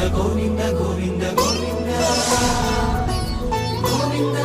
గోవింద గోవింద గోవింద గోవింద.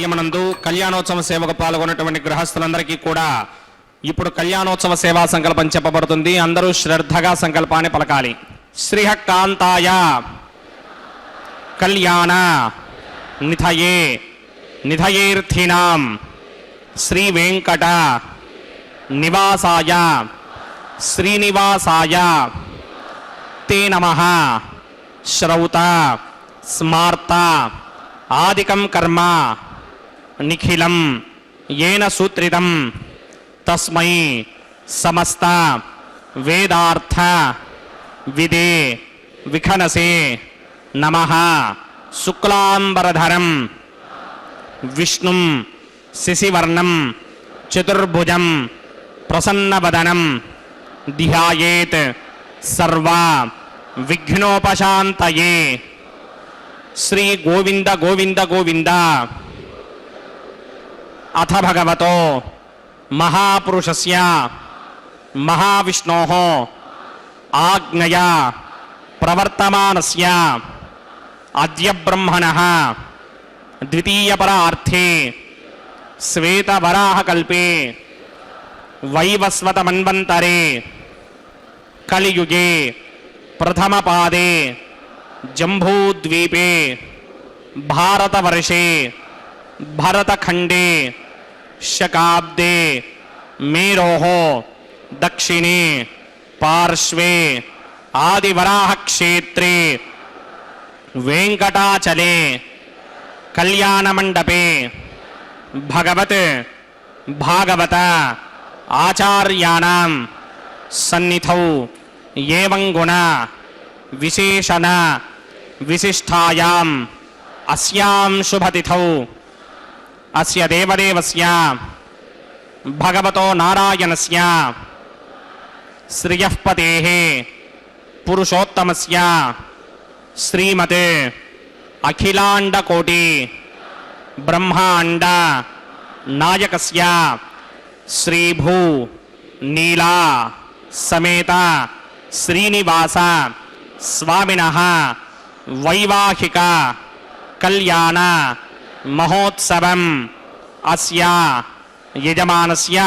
ఆలయమునందు కళ్యాణోత్సవ సేవకు పాల్గొన్నటువంటి గృహస్థులందరికీ కూడా ఇప్పుడు కళ్యాణోత్సవ సేవా సంకల్పం చెప్పబడుతుంది. అందరూ శ్రద్ధగా సంకల్పాన్ని పలకాలి. శ్రీహకాంతాయ కళ్యాణ నిధయే నిధయేర్థినాం శ్రీ వెంకట నివాసాయ శ్రీనివాసాయ తే నమః శ్రౌత స్మార్త ఆదికం కర్మ నిఖిలం ఏన సూత్రితం తస్మై సమస్త వేదార్థ విదే విఖనసే నమః శుక్లాంబరధరం విష్ణుం శశివర్ణం చతుర్భుజం ప్రసన్నవదనం ధ్యాయేత్ సర్వ విఘ్నోపశాంతయే. శ్రీ గోవింద గోవింద గోవింద. అథ భగవతో మహాపురుషస్య మహావిష్ణోః ఆజ్ఞయా ప్రవర్తమానస్య అద్య బ్రహ్మణః ద్వితీయపరార్థే శ్వేతవరాహకల్పే వైవస్వతమన్వంతరే కలియుగే ప్రథమపాదే జంబూద్వీపే భారతవర్షే భరతఖండే శకాబ్దే మేరోః దక్షిణే పార్శ్వే ఆదివరాహక్షేత్రే వెంకటాచలే కళ్యాణమండపే భగవత్ భాగవత ఆచార్యాణం సన్నిధౌ ఏవం గుణ విశేషణ విశిష్టాయాం అస్యాం శుభతిథౌ అస్య దేవదేవస్య భగవతో నారాయణస్య శ్రియఃపతేః పురుషోత్తమస్య శ్రీమతే అఖిలాండకోటి బ్రహ్మాండ నాయకస్య శ్రీభూ నీలా సమేత శ్రీనివాస స్వామినః వైవాహిక కళ్యాణ మహోత్సవం అస్య యజమానస్య.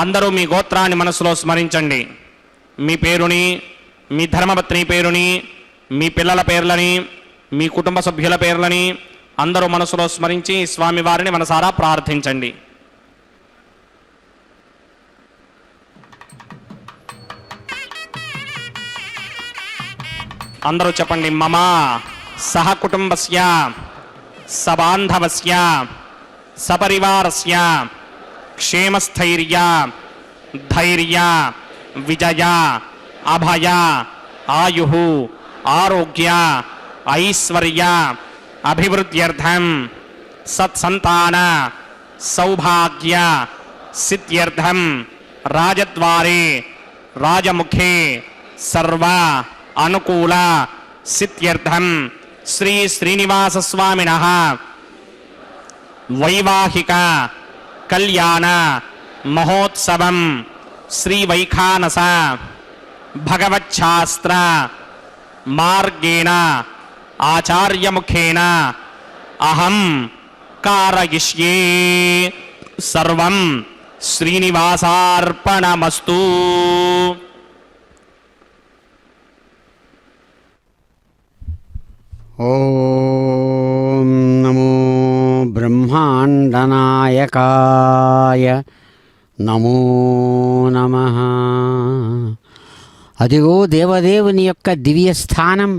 అందరూ మీ గోత్రాన్ని మనసులో స్మరించండి. మీ పేరుని, మీ ధర్మపత్ని పేరుని, మీ పిల్లల పేర్లని, మీ కుటుంబ సభ్యుల పేర్లని అందరూ మనసులో స్మరించి స్వామివారిని మనసారా ప్రార్థించండి. అందరూ చెప్పండి. మమ సహ కుటుంబస్య సబాంధవస్య సపరివారస్య క్షేమస్థైర్య ధైర్య విజయ అభయ ఆయుః ఆరోగ్య ఐశ్వర్య అభివృద్ధ్యర్థం సత్సంతాన సౌభాగ్య సిద్ధ్యర్థం రాజద్వారే రాజముఖే సర్వ అనుకూల సిద్ధ్యర్థం శ్రీ శ్రీనివాస స్వామినః వైవాహిక కళ్యాణ మహోత్సవం శ్రీ వైఖానస భగవచ్ఛాస్త్ర మార్గేణ ఆచార్యముఖేన అహం కారయిష్యే. సర్వం శ్రీనివాసార్పణమస్తు. ఓం నమో బ్రహ్మాండనాయకాయ నమో నమః. అదిగో దేవదేవుని యొక్క దివ్యస్థానం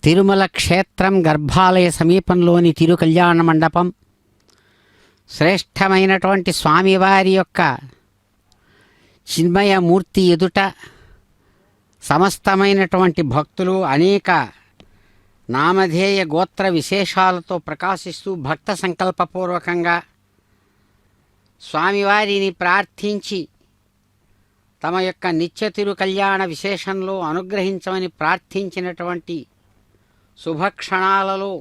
తిరుమల క్షేత్రం గర్భాలయ సమీపంలోని తిరు కళ్యాణ మండపం. శ్రేష్టమైనటువంటి స్వామివారి యొక్క చిన్మయమూర్తి ఎదుట సమస్తమైనటువంటి భక్తులు అనేక నామధేయ గోత్ర విశేషాలతో ప్రకాశిస్తూ భక్త సంకల్పపూర్వకంగా స్వామివారిని ప్రార్థించి తమ యొక్క నిత్య తిరు కళ్యాణ విశేషంలో అనుగ్రహించమని ప్రార్థించినటువంటి శుభక్షణాలలో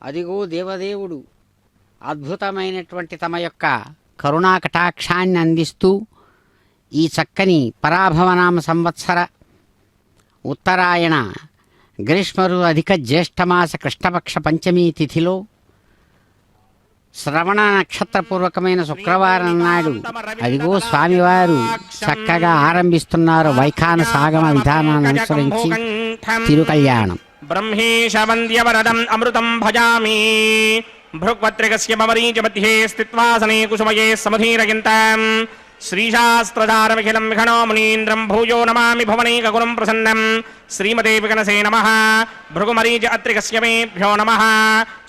అదిగో దేవదేవుడు అద్భుతమైనటువంటి తమ యొక్క కరుణాకటాక్షాన్ని అందిస్తూ ఈ చక్కని పరాభవనామ సంవత్సర ఉత్తరాయణ గ్రీష్మరు అధిక జ్యేష్ఠమాస కృష్ణపక్ష పంచమీ తిథిలో శ్రవణ నక్షత్రపూర్వకమైన శుక్రవారం నాడు అదిగో స్వామివారు చక్కగా ఆరంభిస్తున్నారు వైఖానసాగమ విధానాన్ని అనుసరించి తిరుకళ్యాణం. బ్రహ్మేశ వంద్యవరదం అమృతం భజామి భృగ్వత్రికస్య మమరీచ మధ్యే స్థిత్వాసనే కుసుమయే సముధీరయంతాం శ్రీశాస్త్రధారమిఖిలం విఘనో మునీంద్రం భూయో నమామి భువనైకగుణం ప్రసన్నం శ్రీమతే విఘనసే నమః భృగుమరీచ అత్రికస్య మేభ్యో నమః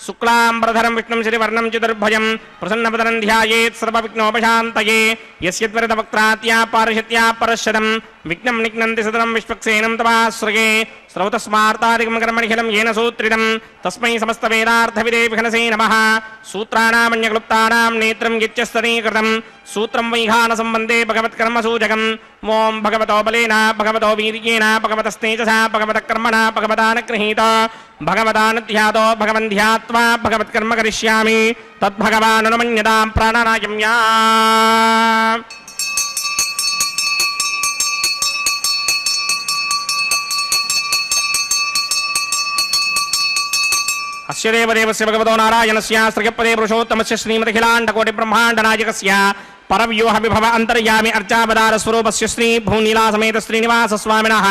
శుక్లాంబరధరం విష్ణుం శ్రీవర్ణం చతుర్భుజం ప్రసన్నవదనం ధ్యాయేత్ సర్వవిఘ్నోపశాంతయే యస్యద్వరదవక్త్రాత్యా పారిషత్యా పరశతం విఘ్నం నిఘ్నంతి సదనం విశ్వక్సేనం తమాశ్రయే శ్రౌతస్మార్తాదికం కర్మణిఖిలం येन సూత్రితం తస్మై సమస్తవేదార్థవిదే విఘనసే నమః సూత్రాణామన్యక్లుప్తానాం నేత్రం యచ్చస్తనీకృతం సూత్రం వైఘాన సంబంధే భగవత్కర్మసూచకం ఓం భగవతో బలేన భగవతో వీర్యేణ భగవతస్తేజసా భగవత కర్మణ భగవతానగృహీత భగవతానధ్యాతో భగవన్ధ్యాత్వా భగవత్కర్మ కరిష్యామి తద్భగవానుమన్యతాం ప్రాణానాయమ్యా. అస్య దేవదేవస్య భగవతో నారాయణస్య శ్రీయపదే పురుషోత్తమస్య శ్రీమదఖిలాండకోటి బ్రహ్మాండనాయకస్య పరవ్యూహ విభవ అంతర్యామి అర్చావతార స్వరూపస్య శ్రీ భూనీలాసమేత శ్రీనివాస స్వామినః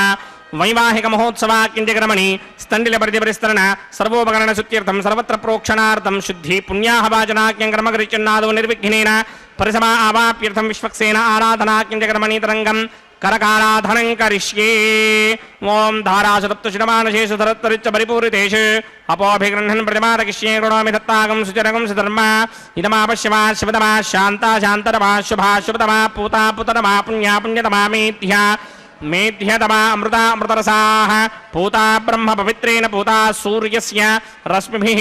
వైవాహిక మహోత్సవ కింజకరమణి స్థండిల పరిధిపరిస్తరణ సర్వోపకరణ శుద్ధ్యర్థం సర్వత్ర ప్రోక్షణార్థం శుద్ధి పుణ్యాహవాచనాఖ్యం కర్మకరిచన్నాదో నిర్విఘ్నేన పరిసమా ఆవాప్యర్థం విశ్వక్సేన ఆరాధనా కింజకరమణి తరంగం కరకారాధనం కరిష్యే. ఓం ధారాశరప్తుషిడమానశేషు ధరత్తరిచ్చ పరిపూరితేషు అపోభిగృహన్ ప్రతిమాదకిష్యే కృణోమి దత్తాగం సుచరగం సుధర్మ ఇదమాపశ్యమా శివతమా శాంతా శాంతరమా శుభా శుభతమా పూతా పుతరమా పుణ్యా పుణ్యతమా మేధ్యా మేధ్యతమా అమృత అమృతరసాః పూతా బ్రహ్మ పవిత్రేణ పూతా సూర్యస్య రశ్మిభిః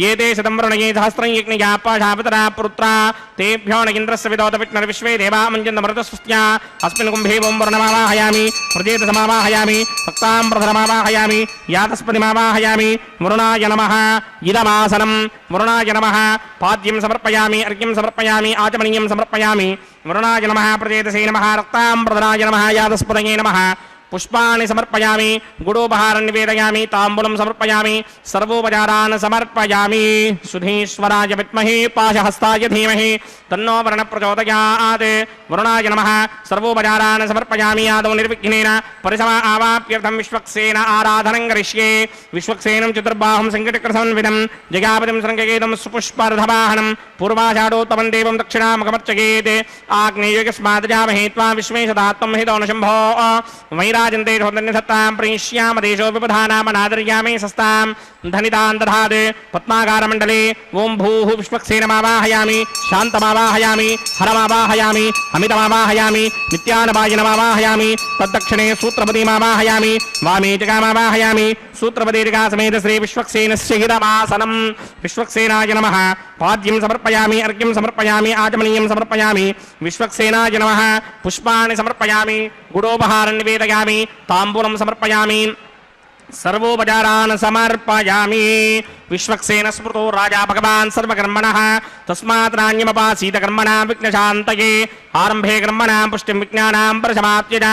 ఏతే శతం వరుణయే సహస్రం యజ్ఞయా పాశాపితరా పుత్రా తేభ్యో న ఇంద్రస్య విదోత విష్ణుర్ విశ్వే దేవా మంజంతమృతస్వస్త్యా అస్మిన్ కుంభే ఓం వరుణమావాహయామి ప్రజేతసమావాహయామి భక్తాంబ్రధరమావాహయామి యాతస్పతిమావాహయామి వరుణాయ నమః ఇదమాసనం వరుణాయ నమః పాద్యం సమర్పయామి అర్ఘ్యం సమర్పయామి ఆచమనీయం సమర్పయామి వరుణాయ నమః ప్రజేతసే నమః రక్తాంబ్రధరాయ నమః యాతస్పతయే నమః పుష్పాణి సమర్పయామి గుడోపహారం నివేదయామి తాంబూలం సమర్పయామి సర్వోపచారాన్ సమర్పయామి. సుధీశ్వరాయ విద్మహే పాశహస్తాయ ధీమహి తన్నో వరుణ ప్రచోదయాత్. వరుణాయ నమః సర్వోపచారాన్ సమర్పయామి ఆదౌ నిర్విఘ్నేన పరిసమా ఆవాప్యర్థం విశ్వక్సేన ఆరాధనం కరిష్యే. విశ్వక్సేనం చతుర్బాహుం సంకటకృసంవిదం జగాపతిం శృంగకేతం సుపుష్పర్ధవాహనం పూర్వాషాఢోత్తమం దేవం దక్షిణాముఖమర్చయేత్. ఆగ్నేయోగస్మాదజామహే త్వా విశ్వేశతాత్మం హితో న శంభో వైరాజంతే సత్తాం ప్రేష్యామ దేశో విపధానామనాదర్యామే సస్తాం ధనితాన్ దధాత్. పద్మాకారమండలే ఓం భూః విశ్వక్సేనమావాహయామి శాంతమావాహయామి హరమావాహయామి అమితమావాహయామి నిత్యానపాయనమావాహయామి తద్దక్షిణే సూత్రపతిమావాహయామి వామే జగామావాహయామి సూత్రపతిరికా సమేత శ్రీ విశ్వక్సేనస్య హితమాసనం. విశ్వక్సేనాయ నమః పాద్యం సమర్పయామి అర్ఘ్యం సమర్పయామి ఆచమనీయం సమర్పయామి విశ్వక్సేనాయ నమః పుష్పాణి సమర్పయామి గుడోపహారం నివేదయామి తాంబూలం సమర్పయామి సర్వోపచారాన్ సమర్పయామి. విశ్వక్సేన స్మృతో రాజా భగవాన్ సర్వకర్మణః తస్మాత్ నాణ్యమపాసీత కర్మణాం విఘ్నశాంతయే. ఆరంభే కర్మణాం పుష్టిం విజ్ఞానాం ప్రశమాత్యజ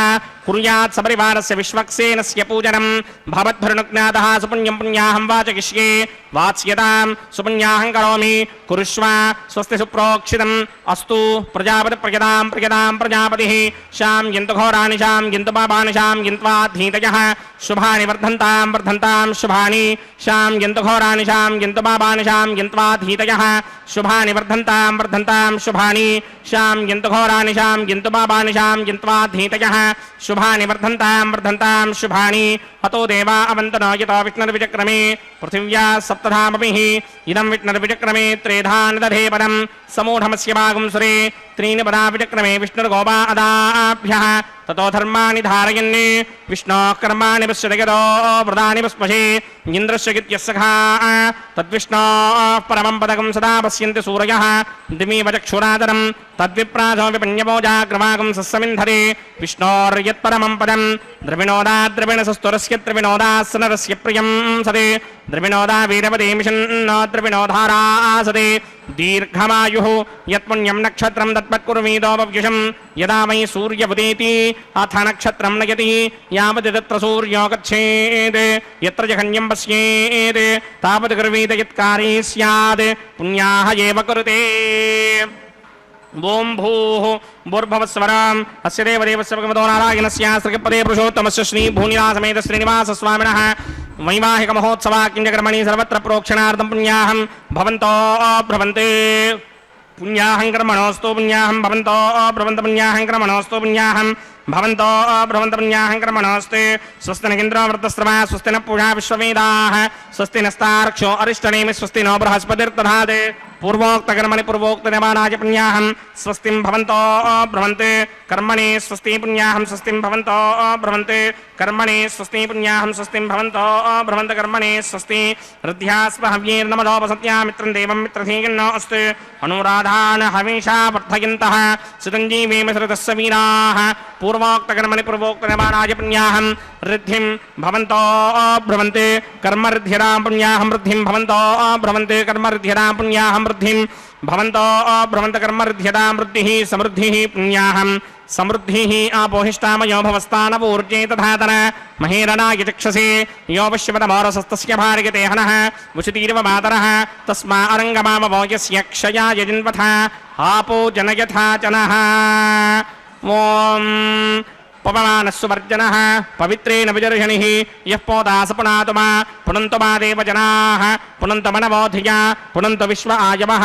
కుర్యాత్ సపరివారస్య విశ్వక్సేనస్య పూజనం భవద్భృణుజ్ఞాతః సుపుణ్యం పుణ్యాహం వాచయిష్యే. వాత్స్యతాం సుపుణ్యాహం కరోమి కురుష్వ స్వస్తి సుప్రోక్షితం అస్తు. ప్రజాపతి ప్రజతాం ప్రజతాం ప్రజాపతిః శాం యంతు ఘోరాని శాం యంతు పాపాని శాం యంత్వాధీతయః శుభాని వర్ధంతాం వర్ధంతాం శుభాని శాం యంతు ఘోరాని శాం యంతు పాపాని శాం యంత్వాధీతయః శుభాని వర్ధంతాం వర్ధంతాం శుభాని శాం యంతు ఘోరాని శాం యంతు పాపాని శాం యంత్వాధీతయః శుభాని వర్ధంతాం వర్ధంతాం శుభాని. అతో దేవా అవంతనో యతో విష్ణుర్విచక్రమే పృథివ్యా సప్తధామభిః ఇదం విష్ణుర్విచక్రమే త్రేధాన్ దధే పదం సమూఢమస్య భాగం సురే త్రీని పదా విచక్రమే విష్ణుర్గోపా అదాభ్యః తతో ధర్మాణి ధారయన్ విష్ణోః కర్మాణి పశ్యతయతో ప్రదాని పుష్పశే ఇంద్రస్య గిత్యస్సఖా తద్విష్ణోః పరమం పదకం సదా పశ్యంతి సూరయః దిమీవ చక్షురాదరం తద్విప్రాసో విపణ్యమోజాగ్రవాగం సస్సమింధరే విష్ణోర్యత్పరమం పదం ద్రవిణోదా ద్రవిణసస్తురస్య త్రివినోదాస్సనరస్య ప్రియం సదే ద్రవిణోదా వీరవదేమిషన్నో ద్రవిణోధారాసతే దీర్ఘమాయుః యత్పుణ్యం నక్షత్రం తత్పత్కుర్వీదోపవ్యుషం యదా వై సూర్యముదేతి అథ నక్షత్రం నయతి యావత్ తత్ర సూర్యో గచ్ఛేత్ యత్ర జఘన్యం పశ్యేత్ తావత్ కుర్వీత యత్కారీ స్యాత్ పుణ్యాః ఏవ కురుతే ఓం భూః భూర్భువస్వరం అస్య దేవదేవస్య భగవతో నారాయణస్య శ్రీపదే పురుషోత్తమస్య శ్రీ భూనివాసమేత శ్రీనివాస స్వామినః వైవాహిక మహోత్సవాకింజకర్మణి సర్వత్ర ప్రోక్షణార్థం పుణ్యాహం భవంతో భ్రవంతే పుణ్యాహం కర్మణోస్తు పుణ్యాహం భవంతో భ్రవంత పుణ్యాహం కర్మణోస్తు పుణ్యాహం భవంతో భ్రవంత పుణ్యాహం కర్మణోస్తే స్వస్తి నగేంద్రో వృత్తశ్రవా స్వస్తి న పూజా విశ్వవేదాః స్వస్తి నస్తార్క్షో అరిష్టనేమి స్వస్తి నో బృహస్పతిర్దధాత్ పూర్వోక్తకర్మణి పూర్వోక్తనిమానాయ పుణ్యాహం స్వస్తిం భవంతో భ్రవంతే కర్మణి స్వస్తి పుణ్యాహం స్వస్తిం భవంతో భ్రవంతే కర్మణి స్వస్తి పుణ్యాహం స్వస్తిం భవంతో భ్రవంత కర్మణి స్వస్తి హృద్యాస్వ హవ్యేర్నమదోపసత్యామిత్రం దేవం మిత్రధీయన్నో అస్తు అనురాధాన్ హవిషా వర్ధయంతః సుతంజీవేమ సరదస్య వీరాः పూర్వోక్తకర్మణి పూర్వోక్తనిమానాయ పుణ్యాహం రిద్ధిం భవంతో భ్రవంతే కర్మరిద్ధ్యరాం పుణ్యాహం రిద్ధిం భవంతో భ్రవంతే కర్మరిద్ధ్యరాం పుణ్యాహం వృద్ధిం భవంతో భ్రవంత కర్మరిద్ధ్యతాం వృద్ధిః సమృద్ధిః పుణ్యాహం సమృద్ధిః ఆపోహిష్టామయో భవస్థానపూర్జే తథాతన మహేరణాయ చక్షసే యో పశ్యమతమోరసస్తస్య భార్యతే హనః వశతీర్వ మాతరః తస్మా అరంగమామవో యస్య క్షయాయ జన్వథ ఆపో జనయథా జనః ఓం పవమానస్సువర్జనః పవిత్రేణ విజర్షణిః యః పోదాస పునాతుమా పునంతుమా దేవజనాః పునంతమనవోధియ పునంత విశ్వ ఆయవః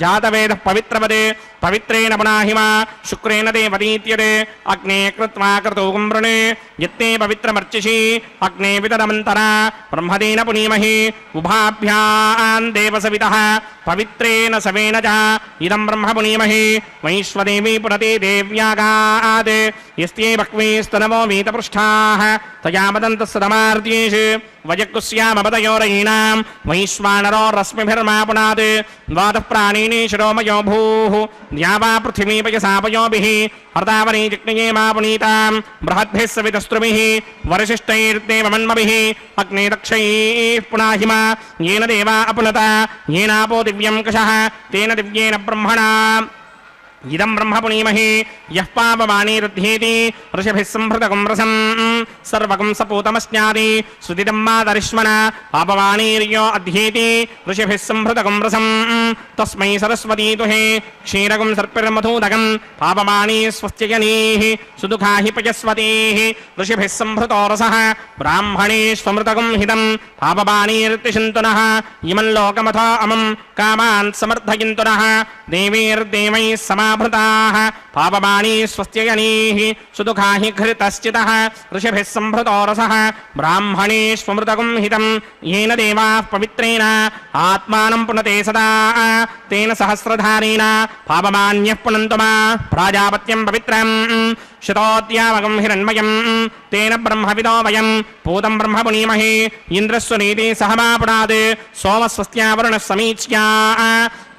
జాతవేదః పవిత్రవదే పవిత్రేణ పునాహిమా శుక్రేణ దేవదీత్యతే అగ్నే కృత్వా క్రతూగం వృణే యత్తే పవిత్రమర్చిషి అగ్నే వితరమంతరా బ్రహ్మదేన పునీమహి ఉభాభ్యాం దేవసవితః పవిత్రేణ సవేన చ ఇదం బ్రహ్మ పునీమహి వైశ్వదేవి పునతే దేవ్యాగాద్ యస్తే భక్వేస్తనవో వీతపృష్ఠాః తయా మదంతస్సదమార్ద్యేషు వయక్కుస్యామపదయోరయీణాం వైశ్వానరో రశ్మిభిర్మా పునాద్ ద్వాదః ప్రాణీని శిరోమయో భూః ద్యావా పృథివీపయసాపయోభిః హర్తావనీ జిగ్నయే మా పునీతాం బృహద్భిः సవితస్త్రుభిः వరిశిష్టైర్దేవమన్మభిः అగ్నే దక్షైః పునాహిమ येन देवा अपुनत येनापो दिव्यं कषः तेन दिव्येन ब्रह्मणा इदं ब्रह्म पुनीमहि यः पापवाणी रुध्येति ऋषभिः संभृतकं रसं सर्वकं सपूतमस्नादि सुदिदं मातरिष्मणा पापवाणीर्यो अध्येति ऋषभिः संभृतकं रसं तस्मै सरस्वती तुहे क्षीरकं सर्पिर्मधूदकं पापवाणी स्वस्त्यजनीः सुदुःखा हि पयस्वतीः ऋषभिः संभृतो रसः ब्राह्मणेष्वमृतकं हितं पापवाणीर्तिशन्तुनः इमं लोकमथो अमं कामान् समर्थयन्तुनः देवीर्देवैः समाभृताः पापवाणी स्वस्त्यजनीः सुदुःखा हि घृतश्चितः ऋषभिः संभृतो रसः ब्राह्मणेष्वमृतकं हितं येन देवाः पवित्रेण आत्मानं पुनते सदा तेन सहस्रधारेण पापमान्यः पुनन्तु मा प्राजापत्यं पवित्रं शतोद्यावगं हिरण्मयं तेन ब्रह्मविदो वयं पूतं ब्रह्म पुनीमहि इन्द्रस्वनीति सहमापुनात् सोमस्वस्त्यावरुणः समीच्या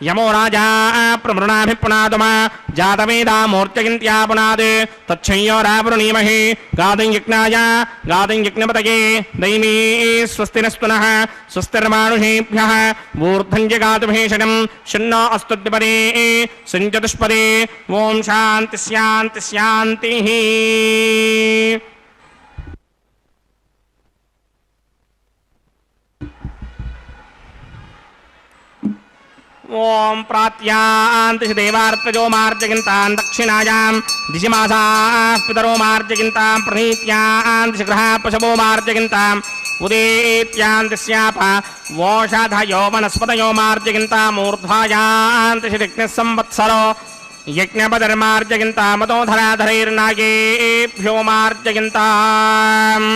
यमो राजा प्रमृणाभिपुनादुमा जातवेदा मूर्त्यगिन्त्या पुनात् तच्छय्यो रावृणीमहि गादिं यज्ञाय गादिं यज्ञपतये दैवी स्वस्ति नस्तु नः स्वस्तिर्मानुषेभ्यः ऊर्ध्वं जगातु भेषजं शन्नो अस्तु द्विपदे सञ्चतुष्पदे ॐ शान्ति शान्ति शान्तिः ओम प्रात्यान्ति देवार्तजो मार्जगिन्तान् दक्षिणायां दिशिमासाः पितरो मार्जगिन्तां प्रणीत्यान्ति गृहा पशवो मार्जगिन्ताम् उदेत्यान्ति स्याप वोषधयो वनस्पतयो मार्जगिन्ताम् ऊर्ध्वायान्ति यज्ञः संवत्सरो यज्ञपतिर्मार्जगिन्ताम् मदोधराधरैर्नागेभ्यो मार्जगिन्ताम्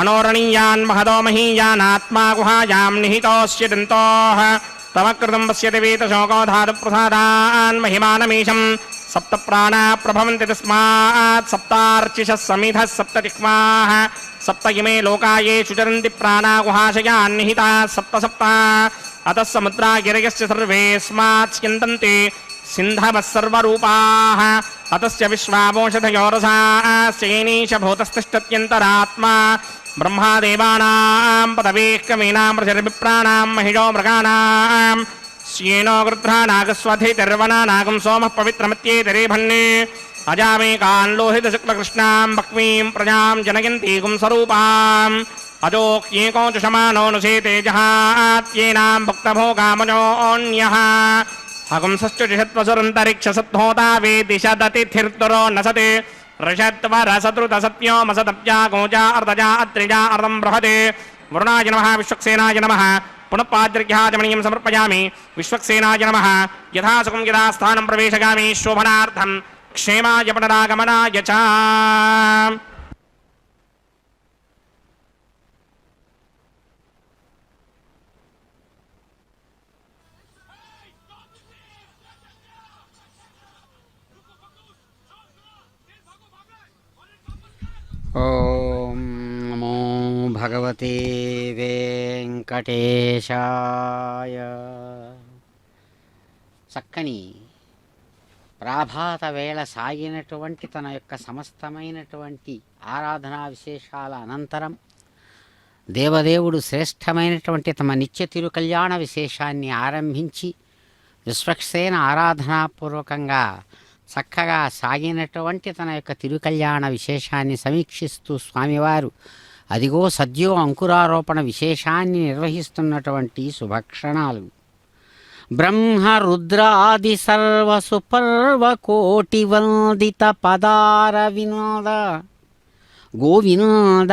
अनोरणीयान् महदो महीयानात्मा गुहायां निहितोऽस्य दन्तोः तमकृतं पश्यति वीतशोकोधातुप्रसादान् महिमानमीशं सप्त प्राणा प्रभवन्ति तस्मात् सप्तार्चिषः समिधः सप्ततिक्माः सप्त इमे लोकाये चुचरन्ति प्राणा गुहाशयान् निहिताः सप्त सप्त अतः समुद्रा गिरयश्च सर्वेऽस्मात् स्यन्दन्ति सिन्धवः सर्वरूपाः अतस्य विश्वावोषधयो रसास्येनीश भूतस्तिष्ठत्यन्तरात्मा బ్రహ్మాదేవానాం పదవీః కవీనాం ప్రజర్విప్రాణాం మహిషో మృగాణాం श्येनो गृध्रा नागस्वधितिर्वना नागं सोमः पवित्रमत्येतरेभन्ने अजामेकान् लोहितशुक्लकृष्णां भक्मीं प्रजां जनयन्तीगुं स्वरूपाम् अजोक्येको च शमानो नुषेते जहात्येनां भुक्तभोगामजोऽन्यः हगुंसश्चुषत्वसुरन्तरिक्षसद्धोता वेदिशदतिथिर्तुरो नसते ऋषत्वरसतृतसत्योमसतप्या गोजा अर्धजा अत्रिजा अर्धं बृहते वरुणाय नमः विश्वक्सेनाय नमः पुनः पाद्रिघ्याजमणीयं समर्पयामि विश्वक्सेनाय नमः यथासुखं यथा स्थानं प्रवेशगामि शोभनार्थं क्षेमाय पुनरागमनाय च ఓం నమో భగవతే వెంకటేశాయ. చక్కని ప్రాభాత వేళ సాగినటువంటి తన యొక్క సమస్తమైనటువంటి ఆరాధనా విశేషాల అనంతరం దేవదేవుడు శ్రేష్టమైనటువంటి తమ నిత్య తిరుకల్యాణ విశేషాన్ని ఆరంభించి విశ్వక్సేన ఆరాధనాపూర్వకంగా చక్కగా సాగినటువంటి తన యొక్క తిరుకల్యాణ విశేషాన్ని సమీక్షిస్తూ స్వామివారు అదిగో సద్యో అంకురారోపణ విశేషాన్ని నిర్వహిస్తున్నటువంటి శుభక్షణాలు. బ్రహ్మ రుద్రాది సర్వసుపర్వకోటి వందిత పదార వినోద గోవినోద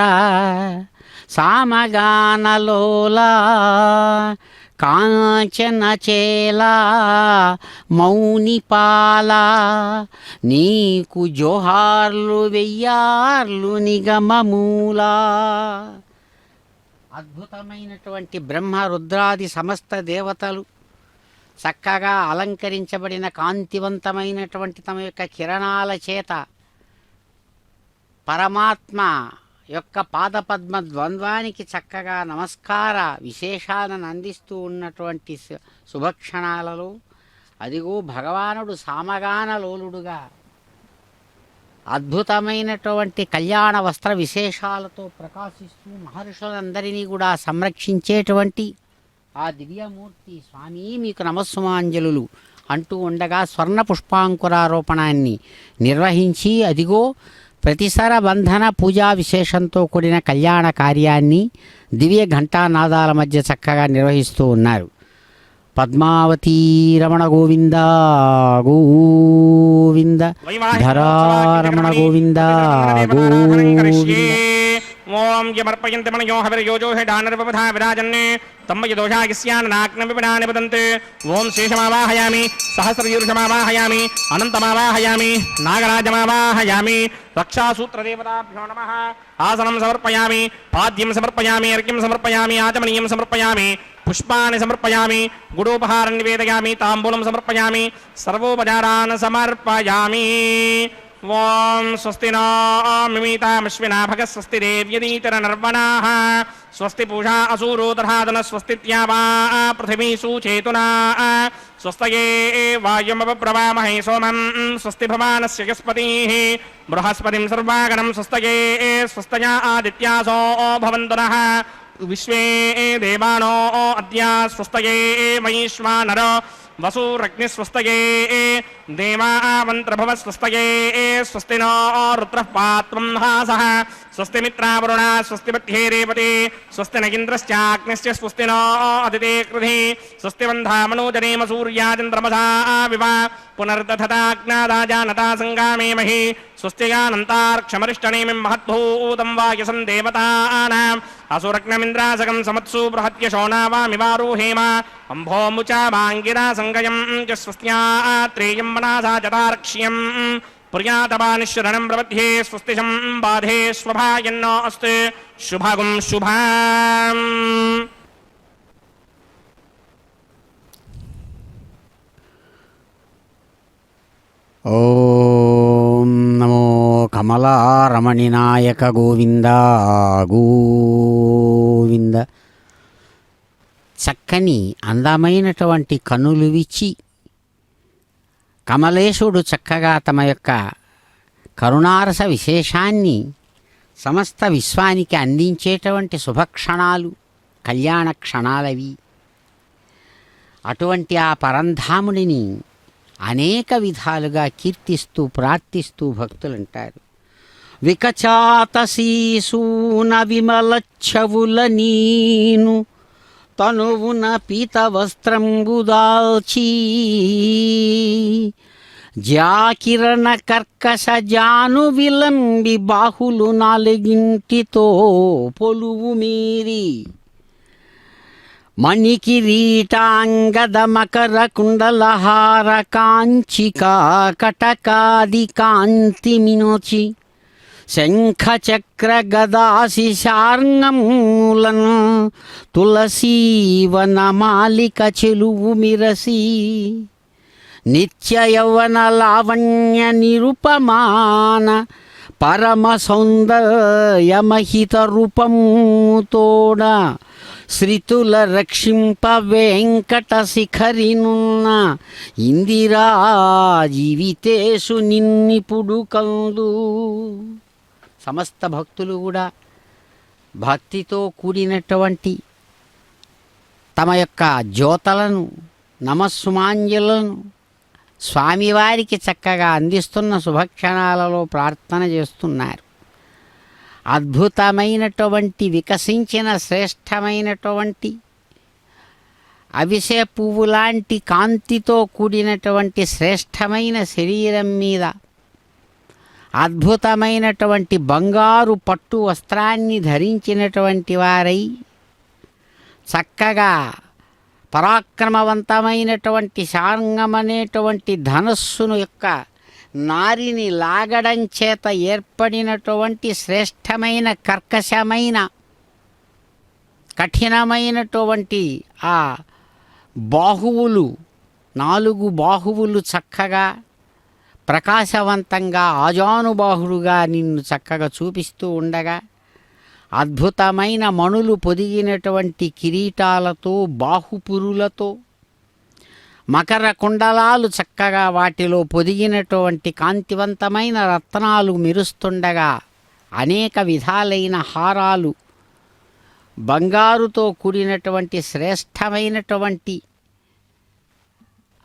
సామగానలోలా కాంచన చేలా మౌనిపాల నీకు జోహార్లు వెయ్యార్లు నిగమమూలా. అద్భుతమైనటువంటి బ్రహ్మ రుద్రాది సమస్త దేవతలు చక్కగా అలంకరించబడిన కాంతివంతమైనటువంటి తమ యొక్క కిరణాల చేత పరమాత్మ యొక్క పాదపద్మ ద్వంద్వానికి చక్కగా నమస్కార విశేషాలను అందిస్తూ ఉన్నటువంటి శుభక్షణాలలో అదిగో భగవానుడు సామగానలోలుడుగా అద్భుతమైనటువంటి కళ్యాణ వస్త్ర విశేషాలతో ప్రకాశిస్తూ మహర్షులందరినీ కూడా సంరక్షించేటువంటి ఆ దివ్యమూర్తి స్వామి మీకు నమస్సుమాంజలులు అంటూ ఉండగా స్వర్ణ పుష్పాంకురారోపణాన్ని నిర్వహించి అదిగో ప్రతిసర బంధన పూజా విశేషంతో కూడిన కళ్యాణ కార్యాన్ని దివ్య ఘంటానాదాల మధ్య చక్కగా నిర్వహిస్తూ ఉన్నారు. పద్మావతీ రమణ గోవింద గోవింద ధరారమణ గోవింద గోవింద. ఓం యమర్పయంతి మనయో హవిర్యోజో హేడానర్వపథా విరాజన్నే తమ్మయదోషాగిస్యాన్నాగ్న విపినాని వదంతే. ఓం శేషమావాహయామి సహస్రశీర్షమావాహయామి అనంతమావాహయామి నాగరాజమావాహయామి రక్షాసూత్రదేవతాభ్యో నమః. ఆసనం సమర్పయామి పాద్యం సమర్పయామి అర్ఘ్యం సమర్పయామి ఆచమనీయం సమర్పయామి పుష్పాన్ని సమర్పయామి గుడోపహారం నివేదయామి తాంబూలం సమర్పయామి సర్వోపచారాన్ సమర్పయామి. ఓం స్వస్తి नो मिमीतामश्विना भगः स्वस्ति देव्यदीतरनर्वणाः स्वस्ति पूषा असूरोदधादन स्वस्तित्यावा पृथिवी सुचेतुना स्वस्तये वायुमवप्रवामहे सोमं स्वस्ति भवानस्य यस्पतिः बृहस्पतिं सर्वागणं स्वस्तये स्वस्तया आदित्यासो भवन्तु नः विश्वे देवानो अद्य स्वस्तये वैश्वानरो वसुरग्निस्वस्तये देवावन्त्रभव स्वस्तये स्वस्ति नो रुद्रः पात्रं हासः स्वस्ति मित्रावरुणा स्वस्ति मध्ये रेवते स्वस्ति न इन्द्रश्चाग्निश्च स्वस्ति नो अदिते कृधि स्वस्ति वन्धामनोजनेम सूर्याचन्द्रमसा विव पुनर्दधताज्ञादाजानता सङ्गामेमहि स्वस्त्ययानन्तार्क्षमरिष्टनेमिं महद्भूतं वायसं देवतानाम् असुरग्नमिन्द्रासकं समत्सु बृहत्यशोनावामिवारोहेम अम्भोमुचा वाङ्गिरा सङ्गयं च स्वस्त्यात्रेयं मनसा जतार्क्ष्यं प्रियातपानिशरणं प्रपद्ये स्वस्तिशं बाधे स्वभायन्नो अस्ते शुभगुं शुभाम्. ఓం నమో కమలారమణినాయక గోవింద గోవింద. చక్కని అందమైనటువంటి కన్నులు విచ్చి కమలేశుడు చక్కగా తమ యొక్క కరుణారస విశేషాన్ని సమస్త విశ్వానికి అందించేటువంటి శుభక్షణాలు, కళ్యాణ క్షణాలవి. అటువంటి ఆ పరంధాముడిని అనేక విధాలుగా కీర్తిస్తూ ప్రార్థిస్తూ భక్తులంటారు. వికచాత శీసూన విమలచ్చవుల నీను తనువున పీత వస్త్రంబుదాల్చి జాకిరణ కర్కశ జాను విలంబి బాహులు నాలుగింటితో పొలువు మీరి మణికిరీటాంగద మకర కుండలహార కాంచికా కటకాది కాంతి మినోచి శంఖ చక్ర గదాశిశార్ంగములను తులసీవన మాలిక చెలువు మిరసి నిత్య యౌవన లావణ్య నిరుపమాన పరమ సౌందర్యమహిత రూపముతోడ శ్రీతుల రక్షింప వెంకట శిఖరినున్న ఇందిరా జీవితేషు నిన్నిపుడు కందు. సమస్త భక్తులు కూడా భక్తితో కూడినటువంటి తమ యొక్క జ్యోతలను, నమస్సుమాంజలను స్వామివారికి చక్కగా అందిస్తున్న శుభక్షణాలలో ప్రార్థన చేస్తున్నారు. అద్భుతమైనటువంటి వికసించిన శ్రేష్టమైనటువంటి అవిసె పువ్వు లాంటి కాంతితో కూడినటువంటి శ్రేష్టమైన శరీరం మీద అద్భుతమైనటువంటి బంగారు పట్టు వస్త్రాన్ని ధరించినటువంటి వారై చక్కగా పరాక్రమవంతమైనటువంటి శార్ంగమనేటువంటి ధనస్సును యొక్క నారిని లాగడం చేత ఏర్పడినటువంటి శ్రేష్టమైన కర్కశమైన కఠినమైనటువంటి ఆ బాహువులు, 4 బాహువులు చక్కగా ప్రకాశవంతంగా ఆజానుబాహుడుగా నిన్ను చక్కగా చూపిస్తూ ఉండగా అద్భుతమైన మణులు పొదిగినటువంటి కిరీటాలతో, బాహుపురులతో, మకర కుండలాలు చక్కగా వాటిలో పొదిగినటువంటి కాంతివంతమైన రత్నాలు మెరుస్తుండగా అనేక విధాలైన హారాలు, బంగారుతో కూడినటువంటి శ్రేష్టమైనటువంటి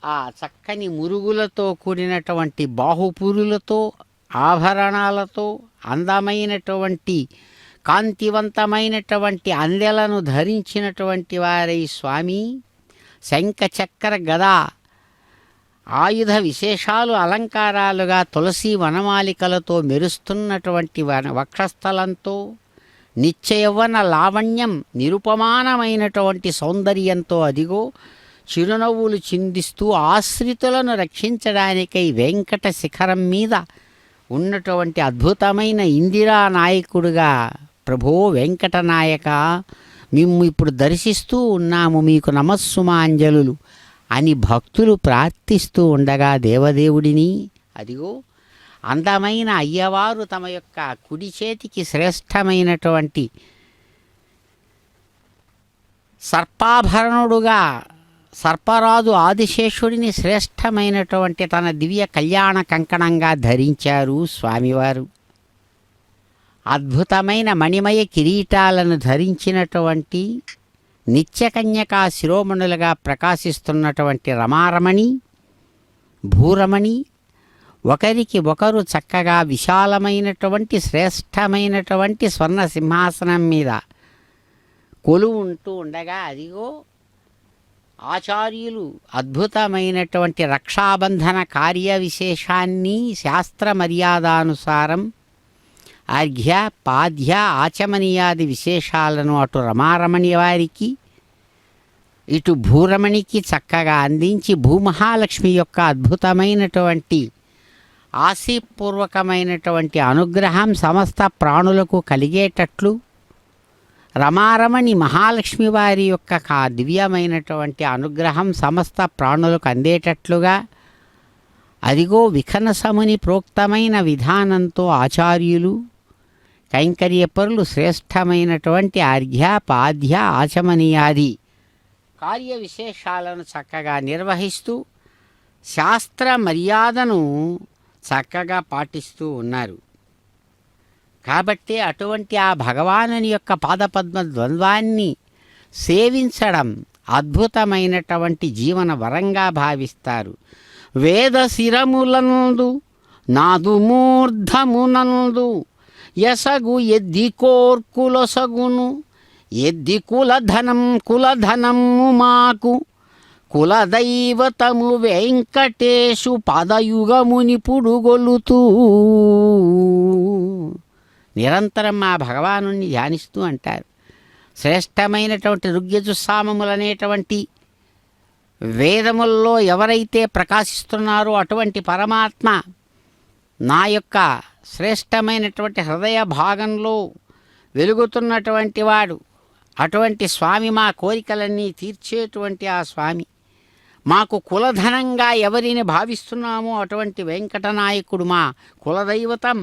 ఆ చక్కని మురుగులతో కూడినటువంటి బాహుపురులతో, ఆభరణాలతో, అందమైనటువంటి కాంతివంతమైనటువంటి అందెలను ధరించినటువంటి వారై స్వామి శంఖచక్ర గదా ఆయుధ విశేషాలు అలంకారాలుగా తులసి వనమాలికలతో మెరుస్తున్నటువంటి వక్షస్థలంతో, నిత్యయవ్వన లావణ్యం నిరుపమానమైనటువంటి సౌందర్యంతో అదిగో చిరునవ్వులు చిందిస్తూ ఆశ్రితులను రక్షించడానికై వెంకట శిఖరం మీద ఉన్నటువంటి అద్భుతమైన ఇందిరా నాయకుడుగా ప్రభో వెంకటనాయక మేము ఇప్పుడు దర్శిస్తూ ఉన్నాము, మీకు నమస్సుమాంజలులు అని భక్తులు ప్రార్థిస్తూ ఉండగా దేవదేవుడిని అదిగో అందమైన అయ్యవారు తమ యొక్క కుడి చేతికి శ్రేష్టమైనటువంటి సర్పాభరణుడుగా సర్పరాజు ఆదిశేషుడిని శ్రేష్టమైనటువంటి తన దివ్య కళ్యాణ కంకణంగా ధరించారు స్వామివారు. అద్భుతమైన మణిమయ కిరీటాలను ధరించినటువంటి నిత్యకన్యకా శిరోమణులుగా ప్రకాశిస్తున్నటువంటి రమారమణి, భూరమణి ఒకరికి ఒకరు చక్కగా విశాలమైనటువంటి శ్రేష్టమైనటువంటి స్వర్ణ సింహాసనం మీద కొలువు ఉంటూ ఉండగా అదిగో ఆచార్యులు అద్భుతమైనటువంటి రక్షాబంధన కార్య విశేషాన్ని శాస్త్ర మర్యాదానుసారం అర్ఘ్య పాద్య ఆచమనీయాది విశేషాలను అటు రమారమణి వారికి ఇటు భూరమణికి చక్కగా అందించి భూమహాలక్ష్మి యొక్క అద్భుతమైనటువంటి ఆశీపూర్వకమైనటువంటి అనుగ్రహం సమస్త ప్రాణులకు కలిగేటట్లు రమారమణి మహాలక్ష్మి వారి యొక్క దివ్యమైనటువంటి అనుగ్రహం సమస్త ప్రాణులకు అందేటట్లుగా అదిగో విఖనసముని ప్రోక్తమైన విధానంతో ఆచార్యులు కైంకర్యపరులు శ్రేష్టమైనటువంటి అర్ఘ్య పాద్య ఆచమనీయాది కార్య విశేషాలను చక్కగా నిర్వహిస్తూ శాస్త్ర మర్యాదను చక్కగా పాటిస్తూ ఉన్నారు. కాబట్టి అటువంటి ఆ భగవానుని యొక్క పాదపద్మ ద్వంద్వాన్ని సేవించడం అద్భుతమైనటువంటి జీవన వరంగా భావిస్తారు. వేద శిరములందు నాదు మూర్ధమునందు యసగు ఎద్ది కోర్కులొసగును ఎద్ది కులధనము మాకు కులదైవతము వెంకటేశు పదయుగముని పుడుగొలుతూ. నిరంతరం ఆ భగవాను ధ్యానిస్తూ అంటారు. శ్రేష్టమైనటువంటి ఋగ్యజుస్సామములనేటువంటి వేదముల్లో ఎవరైతే ప్రకాశిస్తున్నారో అటువంటి పరమాత్మ నా యొక్క శ్రేష్టమైనటువంటి హృదయ భాగంలో వెలుగుతున్నటువంటి వాడు. అటువంటి స్వామి మా కోరికలన్నీ తీర్చేటువంటి ఆ స్వామి. మాకు కులధనంగా ఎవరిని భావిస్తున్నామో అటువంటి వెంకటనాయకుడు మా కులదైవతం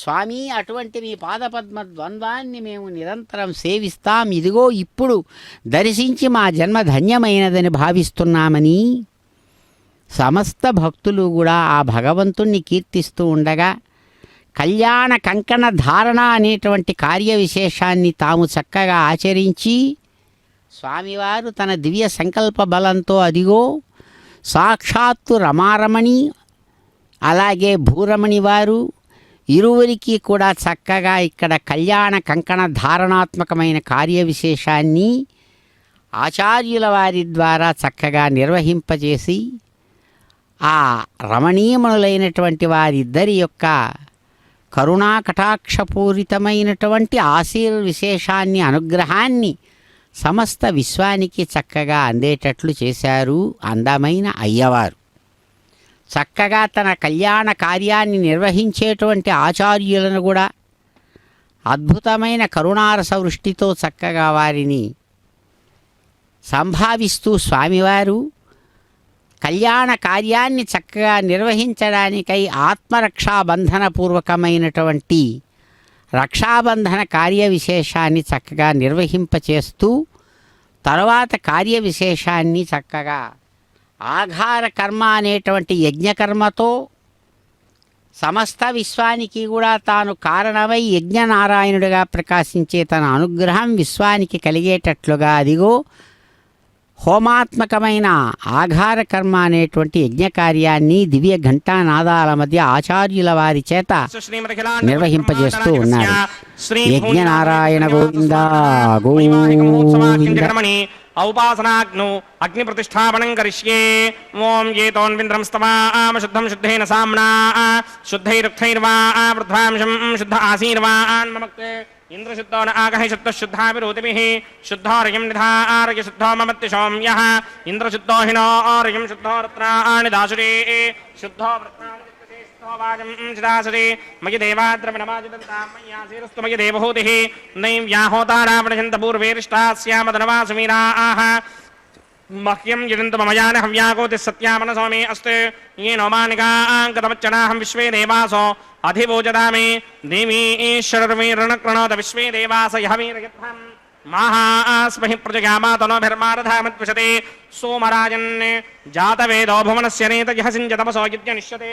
స్వామి. అటువంటి మీ పాదపద్మ ద్వంద్వాన్ని మేము నిరంతరం సేవిస్తాం. ఇదిగో ఇప్పుడు దర్శించి మా జన్మ ధన్యమైనదని భావిస్తున్నామని సమస్త భక్తులు కూడా ఆ భగవంతుణ్ణి కీర్తిస్తూ ఉండగా కళ్యాణ కంకణ ధారణ అనేటువంటి కార్య విశేషాన్ని తాము చక్కగా ఆచరించి స్వామివారు తన దివ్య సంకల్ప బలంతో అదిగో సాక్షాత్తు రమారమణి అలాగే భూరమణి వారు ఇరువురికి కూడా చక్కగా ఇక్కడ కళ్యాణ కంకణ ధారణాత్మకమైన కార్య విశేషాన్ని ఆచార్యుల వారి ద్వారా చక్కగా నిర్వహింపజేసి ఆ రమణీయములైనటువంటి వారిద్దరి యొక్క కరుణా కటాక్షపూరితమైనటువంటి విశేషాన్ని అనుగ్రహాన్ని సమస్త విశ్వానికి చక్కగా అందేటట్లు చేశారు అందమైన అయ్యవారు. చక్కగా తన కళ్యాణ కార్యాన్ని నిర్వహించేటువంటి ఆచార్యులను కూడా అద్భుతమైన కరుణారస వృష్టితో చక్కగా వారిని సంభావిస్తూ స్వామివారు కళ్యాణ కార్యాన్ని చక్కగా నిర్వహించడానికై ఆత్మరక్షాబంధనపూర్వకమైనటువంటి రక్షాబంధన కార్య విశేషాన్ని చక్కగా నిర్వహింపచేస్తూ తరువాత కార్య విశేషాన్ని చక్కగా ఆఘార కర్మ అనేటువంటి యజ్ఞకర్మతో సమస్త విశ్వానికి కూడా తాను కారణమై యజ్ఞనారాయణుడిగా ప్రకాశించే తన అనుగ్రహం విశ్వానికి కలిగేటట్లుగా అదిగో హోమాత్మకమైన ఆఘార కర్మ అనేటువంటి యజ్ఞకార్యాన్ని దివ్య ఘంటానాదాల మధ్య ఆచార్యుల వారి చేత నిర్వహింపజేస్తూ ఉన్నారు. యజ్ఞనారాయణ గోవింద గోవింద. ఔపాసనాగ్ను అగ్ని ప్రతిష్టాపనం కరిష్యే. ఓం ఏతోన్వింద్రం స్తవామ శుద్ధం శుద్ధేన సామ్నా శుద్ధైరుక్తైర్వా వృద్ధాంశం శుద్ధ ఆసీర్వాన్మమక్తే ఇంద్రశుద్ధో న ఆగహ శుద్ధ శుద్ధాభిరోతిభిః శుద్ధోరయం నిధారయ శుద్ధో మమత్య సౌమ్యః ఇంద్రశుద్ధో హినోరయం శుద్ధో రత్నాని దాసురే శుద్ధో వృత్నాని వాజం చిదాసురే మయి దేవాద్రవిణమాజిదంతాం మయ్యాసీరస్తు మయి దేవహూతిః నైవ్యాహోతారావణచంత పూర్వేరిష్టాస్యామదనవాసుమీరాః మహ్యం యజంతు మమయాన హవ్యాకోతి సత్యామనసో మే అస్తు येनो मानिकाङ्कतमच्चनाहं विश्वे देवासो अधिभोजदामे देवीश्वरवीरणक्रणोत विश्वे देवास यः वीरयध्वम् माहास्महि प्रजगामातनोभिर्मारधामत्विशते सोमराजन् जातवेदो भुवनस्य नेतयः सिञ्चतमसो यज्ञनिष्यते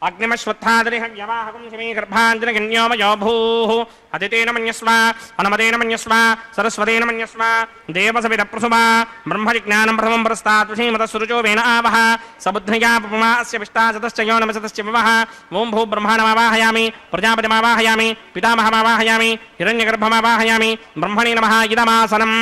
अग्निमश्वत्थादरिहव्यवाहकं शिमे गर्भाञ्जनगण्योमयो भूः अदितेन मन्यस्व अनुमतेन मन्यस्व सरस्वतेन मन्यस्व देवसविदप्रसुमा ब्रह्मजिज्ञानं प्रथमं प्रस्तात्वसीमतः वेन आवह सबुद्ध्या पुमा अस्य पिष्टाशतश्च योनमशतश्च विवः ओं भू ब्रह्माणमावाहयामि प्रजापतिमावाहयामि पितामहमावाहयामि हिरण्यगर्भमावाहयामि ब्रह्मणे नमः इदमासनम्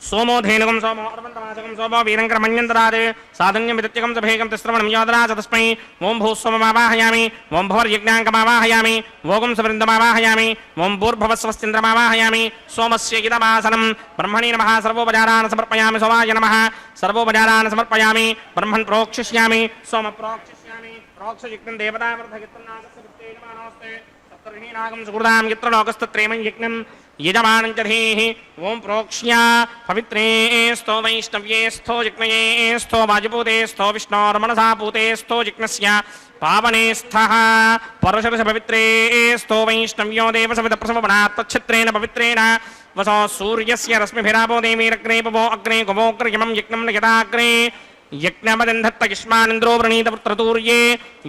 सोमो धेनुकं सोमो अर्वन्तमासकं सोमो वीरङ्करमण्यन्तरात् साधन्यमित्यकं सभेकं तिस्रवणं योदराज तस्मै ओं भूस्वममावाहयामि ओं भवर्यज्ञाङ्कमावाहयामि भोगं सवृन्दमावाहयामि ओं भूर्भवस्वस्तिन्द्रमावाहयामि सोमस्य इदमासनं ब्रह्मणे नमः सर्वोपचारान् समर्पयामि सोमाय नमः सर्वोपचारान् समर्पयामि ब्रह्मन् प्रोक्षिष्यामि सोम प्रोक्षिष्यामि प्रोक्षयुक्तं देवतावर्धयित्तं नागस्य वित्ते नमोऽस्ते सप्तर्षीनागं सुकृतां यत्र लोकस्तत्रेमं यज्ञं यजमानं च धीः ओं प्रोक्ष्या पवित्रे स्थो वैष्णव्ये स्थो जिग्मये स्थो वाजपूते स्थो विष्णोर्मनसा पूते स्थो जिग्मस्य पावने स्थः परशुरस पवित्रे स्थो वैष्णव्यो देवसविदप्रसवनात् तच्छित्रेण पवित्रेण वसो सूर्यस्य रश्मिभिरापो देवीरग्ने पवो अग्ने कुमोग्रयमं यज्ञं यदाग्रे यज्ञमदन्धत्त युष्मानिन्द्रो वृणीत वृत्रतूर्ये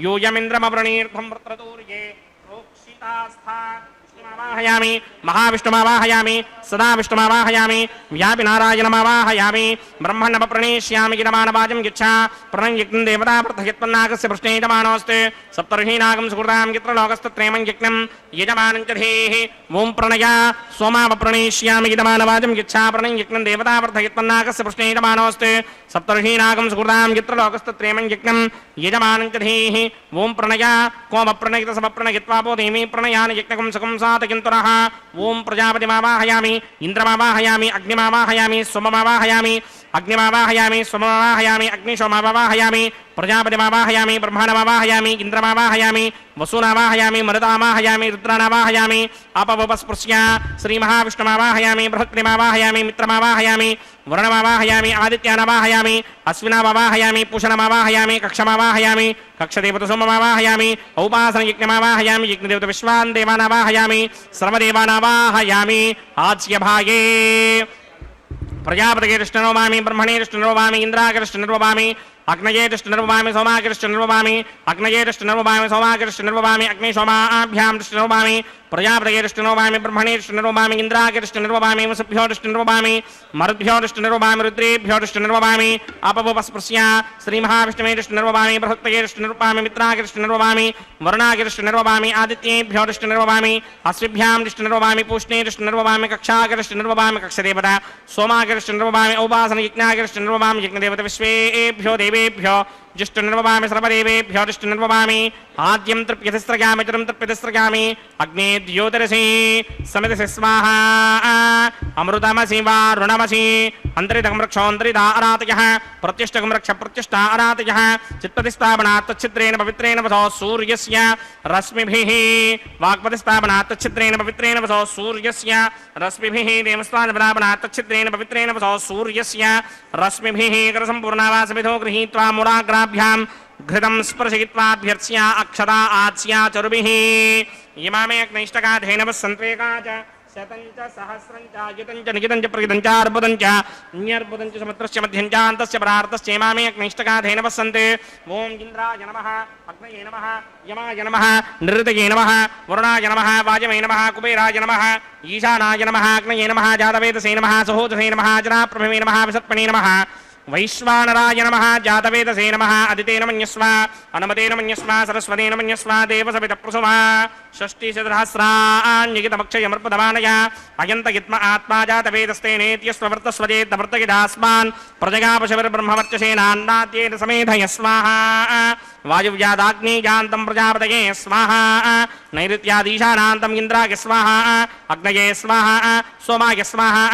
यूयमिन्द्रमवृणीर्धं वृत्रतूर्ये प्रोक्षि विष्णुमावाहयामि महाविष्णुमावाहयामि सदा विष्णुमावाहयामि व्यापि नारायणमावाहयामि ब्रह्मण्डप्रणेष्यामि गिरमानवाजं गिच्छा प्रणयज्ञं देवता प्रथयत्पन्नागस्य पृष्ठे यजमानोऽस्ते सप्तर्षीनागं सुकृतां यत्रलोकस्तत्रेमं यज्ञं यजमानं च धेः ॐ प्रणया सोमावप्रणेष्यामि गिरमानवाजं गिच्छा प्रणयज्ञं देवता प्रथयत्पन्नागस्य पृष्ठे यजमानोऽस्ते सप्तर्षीनागं सुकृतां यत्रलोकस्तत्रेमं यज्ञं यजमानं च धेः ॐ प्रणया कोमप्रणयितसमप्रणयित्वापो देवी प्रणयानि यज्ञकं सुखं सातकिन्तुरः ॐ प्रजापतिमावाहयामि इन्द्रमावाहयामि अग्निमावाहयामि सोममावाहयामि अग्निमावाहयामि सोममावाहयामि अग्निशोमावाहयामि प्रजापतिमावाहयामि ब्रह्माणमावाहयामि इन्द्रमावाहयामि वसूनावाहयामि मरुतामाहयामि रुद्राणावाहयामि अपवपस्पृश्य श्रीमहाविष्णुमावाहयामि बृहत्प्रिमावाहयामि मित्रमावाहयामि वरुणमावाहयामि आदित्यानावाहयामि अश्विनामावाहयामि पूषणमावाहयामि कक्षमावाहयामि कक्षदेवतसोममावाहयामि औपासनयज्ञमावाहयामि यज्ञदेवतविश्वान् देवानावाहयामि सर्वदेवानावाहयामि आज्यभागे प्रजापतये कृष्णनोमामि ब्रह्मणे कृष्णनोमामि इन्द्राकृष्णनोमामि अग्नये कृष्णनोमामि सोमाकृष्णनोमामि अग्नये कृष्णनोमामि सोमाकृष्णनोमामि अग्निशोमाभ्यां कृष्णनोमामि प्रजापतये कृष्णनोमामि ब्रह्मणे कृष्णनोमामि इन्द्राकृष्णनोमामि वसुभ्यो कृष्णनोमामि मरुद्भ्यो कृष्णनोमामि रुद्रेभ्यो कृष्णनोमामि अपवपस्पृश्य श्रीमहाविष्णवे कृष्णनोमामि बृहत्पतये कृष्णनोमामि मित्राकृष्णनोमामि वरुणाकृष्णनोमामि आदित्येभ्यो कृष्णनोमामि अश्विभ्यां कृष्णनोमामि पूष्णे कृष्णनोमामि कक्षाकृष्णनोमामि कक्षदेवता सोमाकृष्णनोमामि औपासनयज्ञाकृष्णनोमामि यज्ञदेवता विश्वेभ्यो देवेभ्यो ज्येष्ठनिर्ववामि सर्वदेवेभ्यो ज्येष्ठनिर्ववामि आद्यं तृप्यतिस्रगामि चिरं तृप्यतिस्रगामि अग्ने द्योतिरसि समितिसि स्वाहा अमृतमसि वारुणमसि अन्तरितकं रक्षोऽन्तरिता अरातयः प्रत्यष्टकं रक्ष प्रत्यष्टा अरातयः चित्पतिस्थापनात् तच्छिद्रेण पवित्रेण वसो सूर्यस्य रश्मिभिः वाक्पतिस्थापनात् तच्छिद्रेण पवित्रेण वसो सूर्यस्य रश्मिभिः देवस्थानपदापनात् तच्छिद्रेण पवित्रेण वसो सूर्यस्य रश्मिभिः करसम्पूर्णावासमिधो गृहीत्वा मूलाग्राभ्यां घृतं स्पर्शयित्वाभ्यर्च्य अक्षता आच्या चरुभिः इमामे अग्नैष्टकाधेनवः सन्त्वेका च शतं च सहस्रं च युतं च निगितं च प्रगितं च अर्बुदं च न्यर्बुदं च समुद्रस्य मध्यं च अन्तस्य परार्तस्य इमामे अग्नैष्टकाधेनवः सन्ते ॐ इन्द्राय नमः अग्नये नमः यमाय नमः निरृतये नमः वरुणाय नमः वायवे नमः कुबेराय नमः ईशानाय नमः अग्नये नमः जातवेदसे नमः सहोदसे नमः जनाप्रभवे नमः विसर्पणे नमः वैश्वानराय नमः जातवेदसे नमः अदितेन मन्यस्व अनुमतेन मन्यस्व सरस्वतेन मन्यस्व देवसवितप्रसुवा षष्टिशतसहस्राण्यगितमक्षयमर्पदमानया अयन्तगित्म आत्मा जातवेदस्तेनेत्यस्ववर्तस्वजेद्वर्तगिदास्मान् प्रजगापशविर्ब्रह्मवर्चसेनान्नाद्येन समेधय स्वाहा वायुव्यादाग्निजान्तं प्रजापतये स्वाहा नैऋत्यादीशानान्तम् इन्द्राय स्वाहा अग्नये स्वाहा सोमाय स्वाहा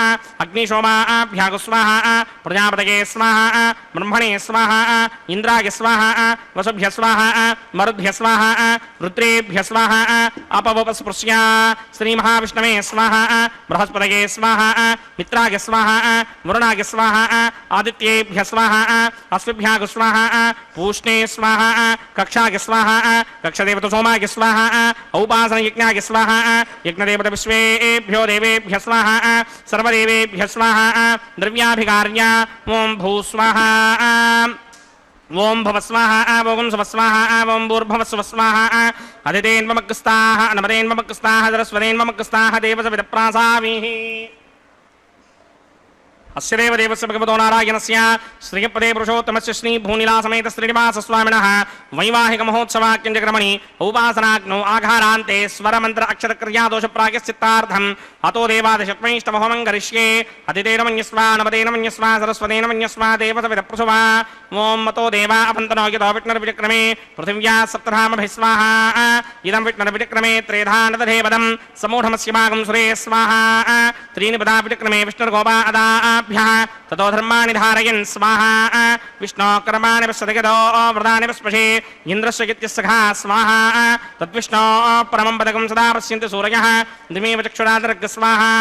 अग्निशोमाभ्याग स्वाहा प्रजापतये स्वाहा ब्रह्मणे स्वाहा इन्द्राय स्वाहा वसुभ्य स्वाहा मरुद्भ्य स्वाहा रुद्रेभ्य स्वाहा अपवपस्पृश्य श्रीमहाविष्णवे स्वाहा बृहस्पतये स्वाहा मित्राय स्वाहा वरुणाय स्वाहा आदित्येभ्य स्वाहा अश्विभ्याग स्वाहा पूष्णे स्वाहा कक्षाय स्वाहा कक्षदेवत सोमाय स्वाहा औपासनयज्ञाय स्वाहा यज्ञदेवत विश्वेभ्यो देवेभ्य स्वाहा सर्वदेवेभ्य स्वाहा द्रव्याभिकार्य ॐ भूस्वाहा ओम भवस्वाहा ओम स्वस्वाहा ओम भूर्भवस्वस्वाहा अदितेन्वमग्स्ताः नमदेन्वमग्स्ताः सरस्वतेन्वमग्स्ताः देवसविदप्रासामीः अस्य देवदेवस्य भगवतो नारायणस्य श्रीपदे पुरुषोत्तमस्य श्रीभूनिलासमेत श्रीनिवासस्वामिनः वैवाहिकमहोत्सवाख्यञ्जक्रमणि औपासनाग्नौ आघारान्ते स्वरमन्त्र अक्षरक्रियादोषप्रायश्चित्तार्थम् अतो देवादशत्वैष्टमहोमं करिष्ये अदितेन मन्यस्व नमदेन मन्यस्व सरस्वतेन मन्यस्व देवसविदप्रसुवा ॐ मतो देवा अपन्तनो यतो विष्णुर्विचक्रमे पृथिव्या सप्तधामभिः स्वाहा इदं विष्णुर्विचक्रमे त्रेधा नदधेवदं समूढमस्य भागं सुरे स्वाहा त्रीणि पदा विचक्रमे विष्णुर्गोपा अदा ततो धर्माणि धारयन् स्वाहा विष्णो कर्माणि पश्यतो व्रतानि पस्पशे इन्द्रस्य गित्यस्सखा स्वाहा तद्विष्णो परमं पदकं सदा पश्यन्ति सूरयः दिमेव चक्षुरादर्ग स्वाहा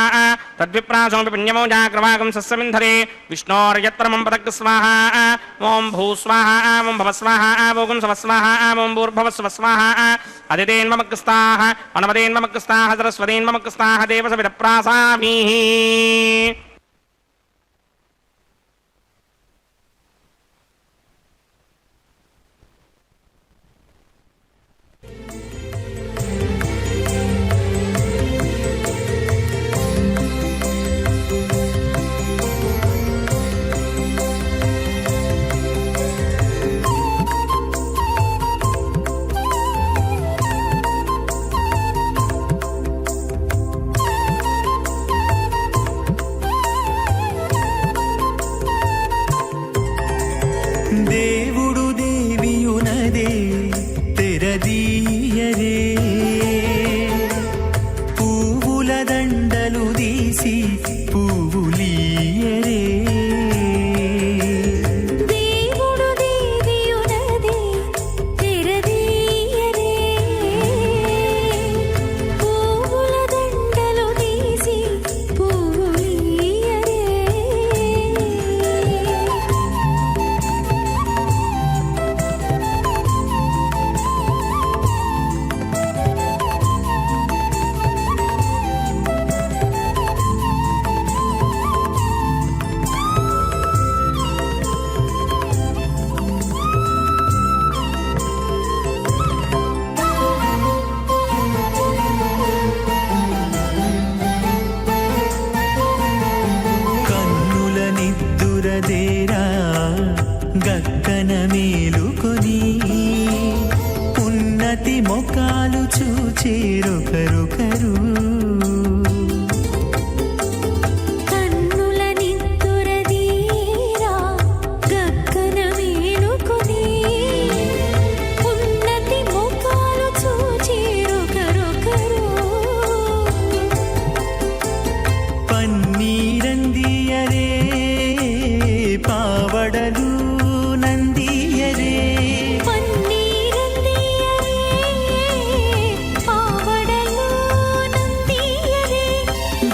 तद्विप्रासोऽपि पुण्यमो जाग्रवागं सस्यमिन्धरे विष्णोर्यत्परमं पदक स्वाहा ॐ भूस्वाहा ॐ भवस्वाहा ॐ स्वस्वाहा ॐ भूर्भवस्वस्वाहा अदितेन्वमग्स्ताः अनुमतेन्वमग्स्ताः सरस्वतेन्वमग्स्ताः देवसविदप्रासामीः ఒకరొకరు కన్నుల నిద్దురదీరా గగ్గన వేణుకుని ఉన్నతి ముఖాలు చూచిరొకరొకరు పన్నీరందియరే పావడలు నందియరే పన్నీరందియరే పావడలు నందియరే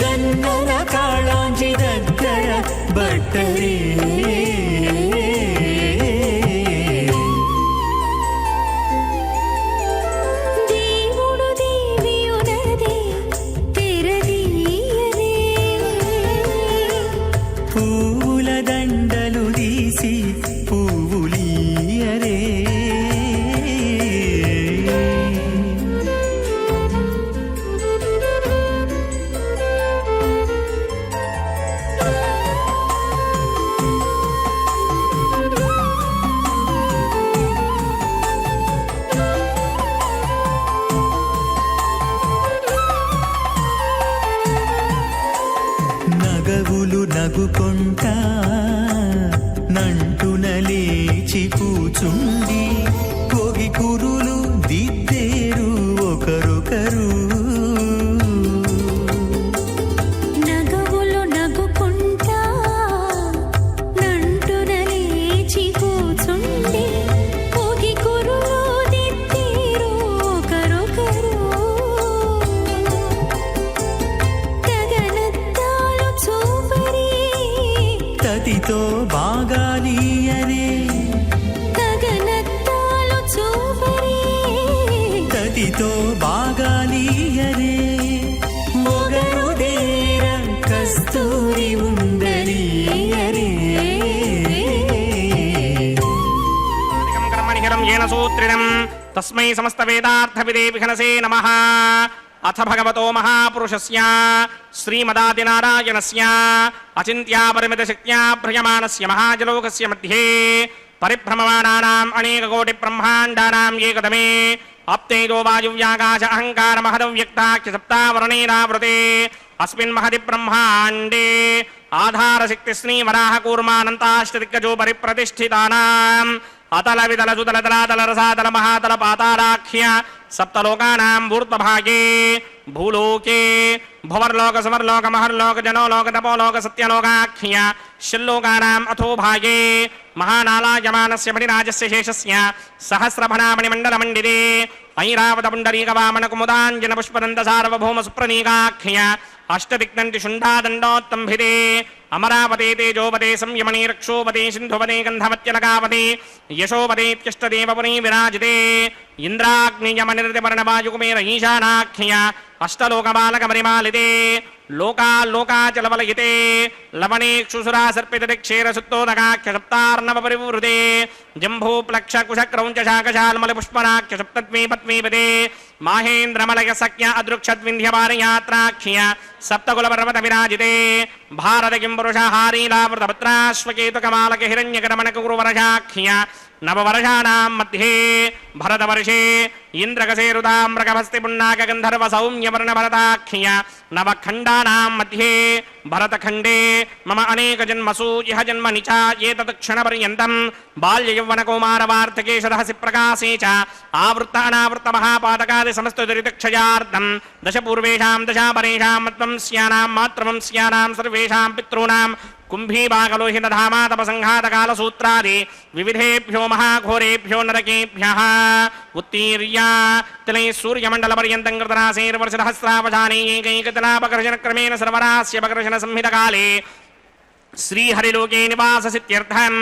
గన్నన కాళాంజి దగ్గర బట్టరే దేవుడు దేవియునదే తెరదీయరే పూల దండలు తీసి పువ్వులీయరే నగవులు నగుకొంటా నంటున లేచి కూచుండి పొగి కురులు దిద్దేరు ఒకరొకరు నగవులు నగుకుంటా నంటున లేచి కూచుండి పొగి కురులు దిద్దేరు ఒకరొకరు గగనద్దాలు చూపరి తతితో బాగాలీయరే గగనద్దాలు చూపరి తతితో బాగాలీయరే మొగరు దేర కస్తూరి ఉండలీయరే కర్మణిహిరం येन सूत्रिणं तस्मै समस्तवेदार्थविदे विघ्नसे नमः अथ भगवतो महापुरुषस्य श्रीमदादिनारायणस्य अचिन्त्यापरिमितशक्त्या भ्रयमाणस्य महाजलोकस्य मध्ये परिभ्रममाणानाम् अनेककोटिब्रह्माण्डानाम् एकदमे अप्तेजो वायुव्याकाश अहङ्कारमहदव्यक्ताख्यसप्तावरणेनावृते अस्मिन् महति ब्रह्माण्डे आधारशक्तिस्नीवराहकूर्मानन्ताष्टदिग्गजो परिप्रतिष्ठितानाम् अतल वितल सुतल तलातल रसातल महातल पातालाख्य सप्तलोकानां ऊर्ध्वभागे भूलोके भुवर्लोक समर्लोक महर्लोक जनोलोक तपोलोक सत्यलोकाख्य षल्लोकानाम् अथो भागे महानालायमानस्य मणिराजस्य शेषस्य सहस्रभणामणिमण्डलमण्डिते ऐरावतपुण्डरीकवामनकुमुदाञ्जनपुष्पदन्तसार्वभौमसुप्रणीकाख्य अष्टदिक्नन्ति शुण्डादण्डोत्तम्भिते अमरावते तेजोपते संयमने रक्षोपते सिन्धुपते गन्धमत्यलकापते यशोपतेत्यष्टदेवपुरी विराजिते इन्द्राग्नियमनिर्तिपर्णवायुकुमेर ईशानाख्य अष्टलोकबालकपरिमालिते लोकाल्लोकाचलवलयिते लवणेक्षुसुरा सर्पितदिक्षेरसुत्तोदकाख्य सप्तार्णवपरिवृते जम्भूप्लक्षकुशक्रौञ्चशाकशाल्मलपुष्पनाख्य सप्तत्वे पत्नीपते माहेन्द्रमलयसख्य अदृक्षद्विन्ध्यपारयात्राख्य सप्तकुलपर्वतविराजिते भारतकिम्पुरुषहारीलावृतपत्राश्वकेतुकमालकहिरण्यकरमणकुरुवरशाख्य नववर्षाणां मध्ये भरतवर्षे इन्द्रकसेरुताम्रकभस्तिपुण्णाकगन्धर्वसौम्यवर्णभरताख्य नवखण्डानां मध्ये भरतखण्डे मम अनेकजन्मसु इह जन्मनि च एतत्क्षणपर्यन्तं बाल्ययौवनकौमारवार्धकेशरहसि प्रकाशे च आवृत्त अनावृत्तमहापातकादि समस्तदुरितक्षयार्थं दशपूर्वेषां दशापरेषां मत्वंस्यानां मातृवंस्यानां सर्वेषां पितॄणां कुम्भीभागलोहितधामा तपसङ्घातकालसूत्रादि विविधेभ्यो महाघोरेभ्यो नरकेभ्यः उत्तीर्य तिलैः सूर्यमण्डलपर्यन्तं कृतरासेर्वर्षसहस्रावधाने एकैकतलापकर्षणक्रमेण सर्वरास्यपकर्षणसंहितकाले श्रीहरिलोके निवाससित्यर्थं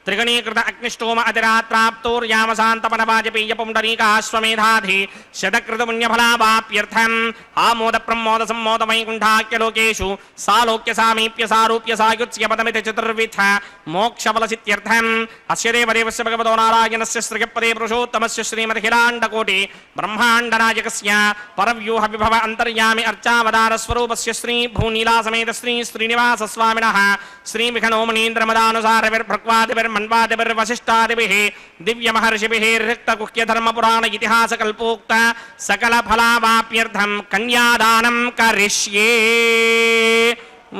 त्रिगणीकृत अग्निष्टोम अतिरात्राप्तोर्यामशान्तपनवाजपेयपुण्डरीकाश्वमेधाधि शतकृतपुण्यफलावाप्यर्थम् आमोदप्रमोदसम्मोदवैकुण्ठाख्यलोकेषु सालोक्य सामीप्य सारूप्य सायुत्स्य पदमिति चतुर्विध मोक्षफलसित्यर्थम् अस्य देवदेवस्य भगवतो नारायणस्य श्रीपदे पुरुषोत्तमस्य श्रीमदखिलाण्डकोटि ब्रह्माण्डनायकस्य परव्यूहविभव अन्तर्यामि अर्चावतारस्वरूपस्य श्रीभूनीलासमेत श्रीनिवासस्वामिनः श्रीविघ्नोमनीन्द्रमदानुसारभिर्भृक्वादिभिर्मन्वादिभिर्वसिष्ठादिभिः दिव्यमहर्षिभिः ऋक्तगुह्यधर्मपुराण इतिहासकल्पोक्त सकलफलावाप्यर्थं कन्यादानं करिष्ये। ॐ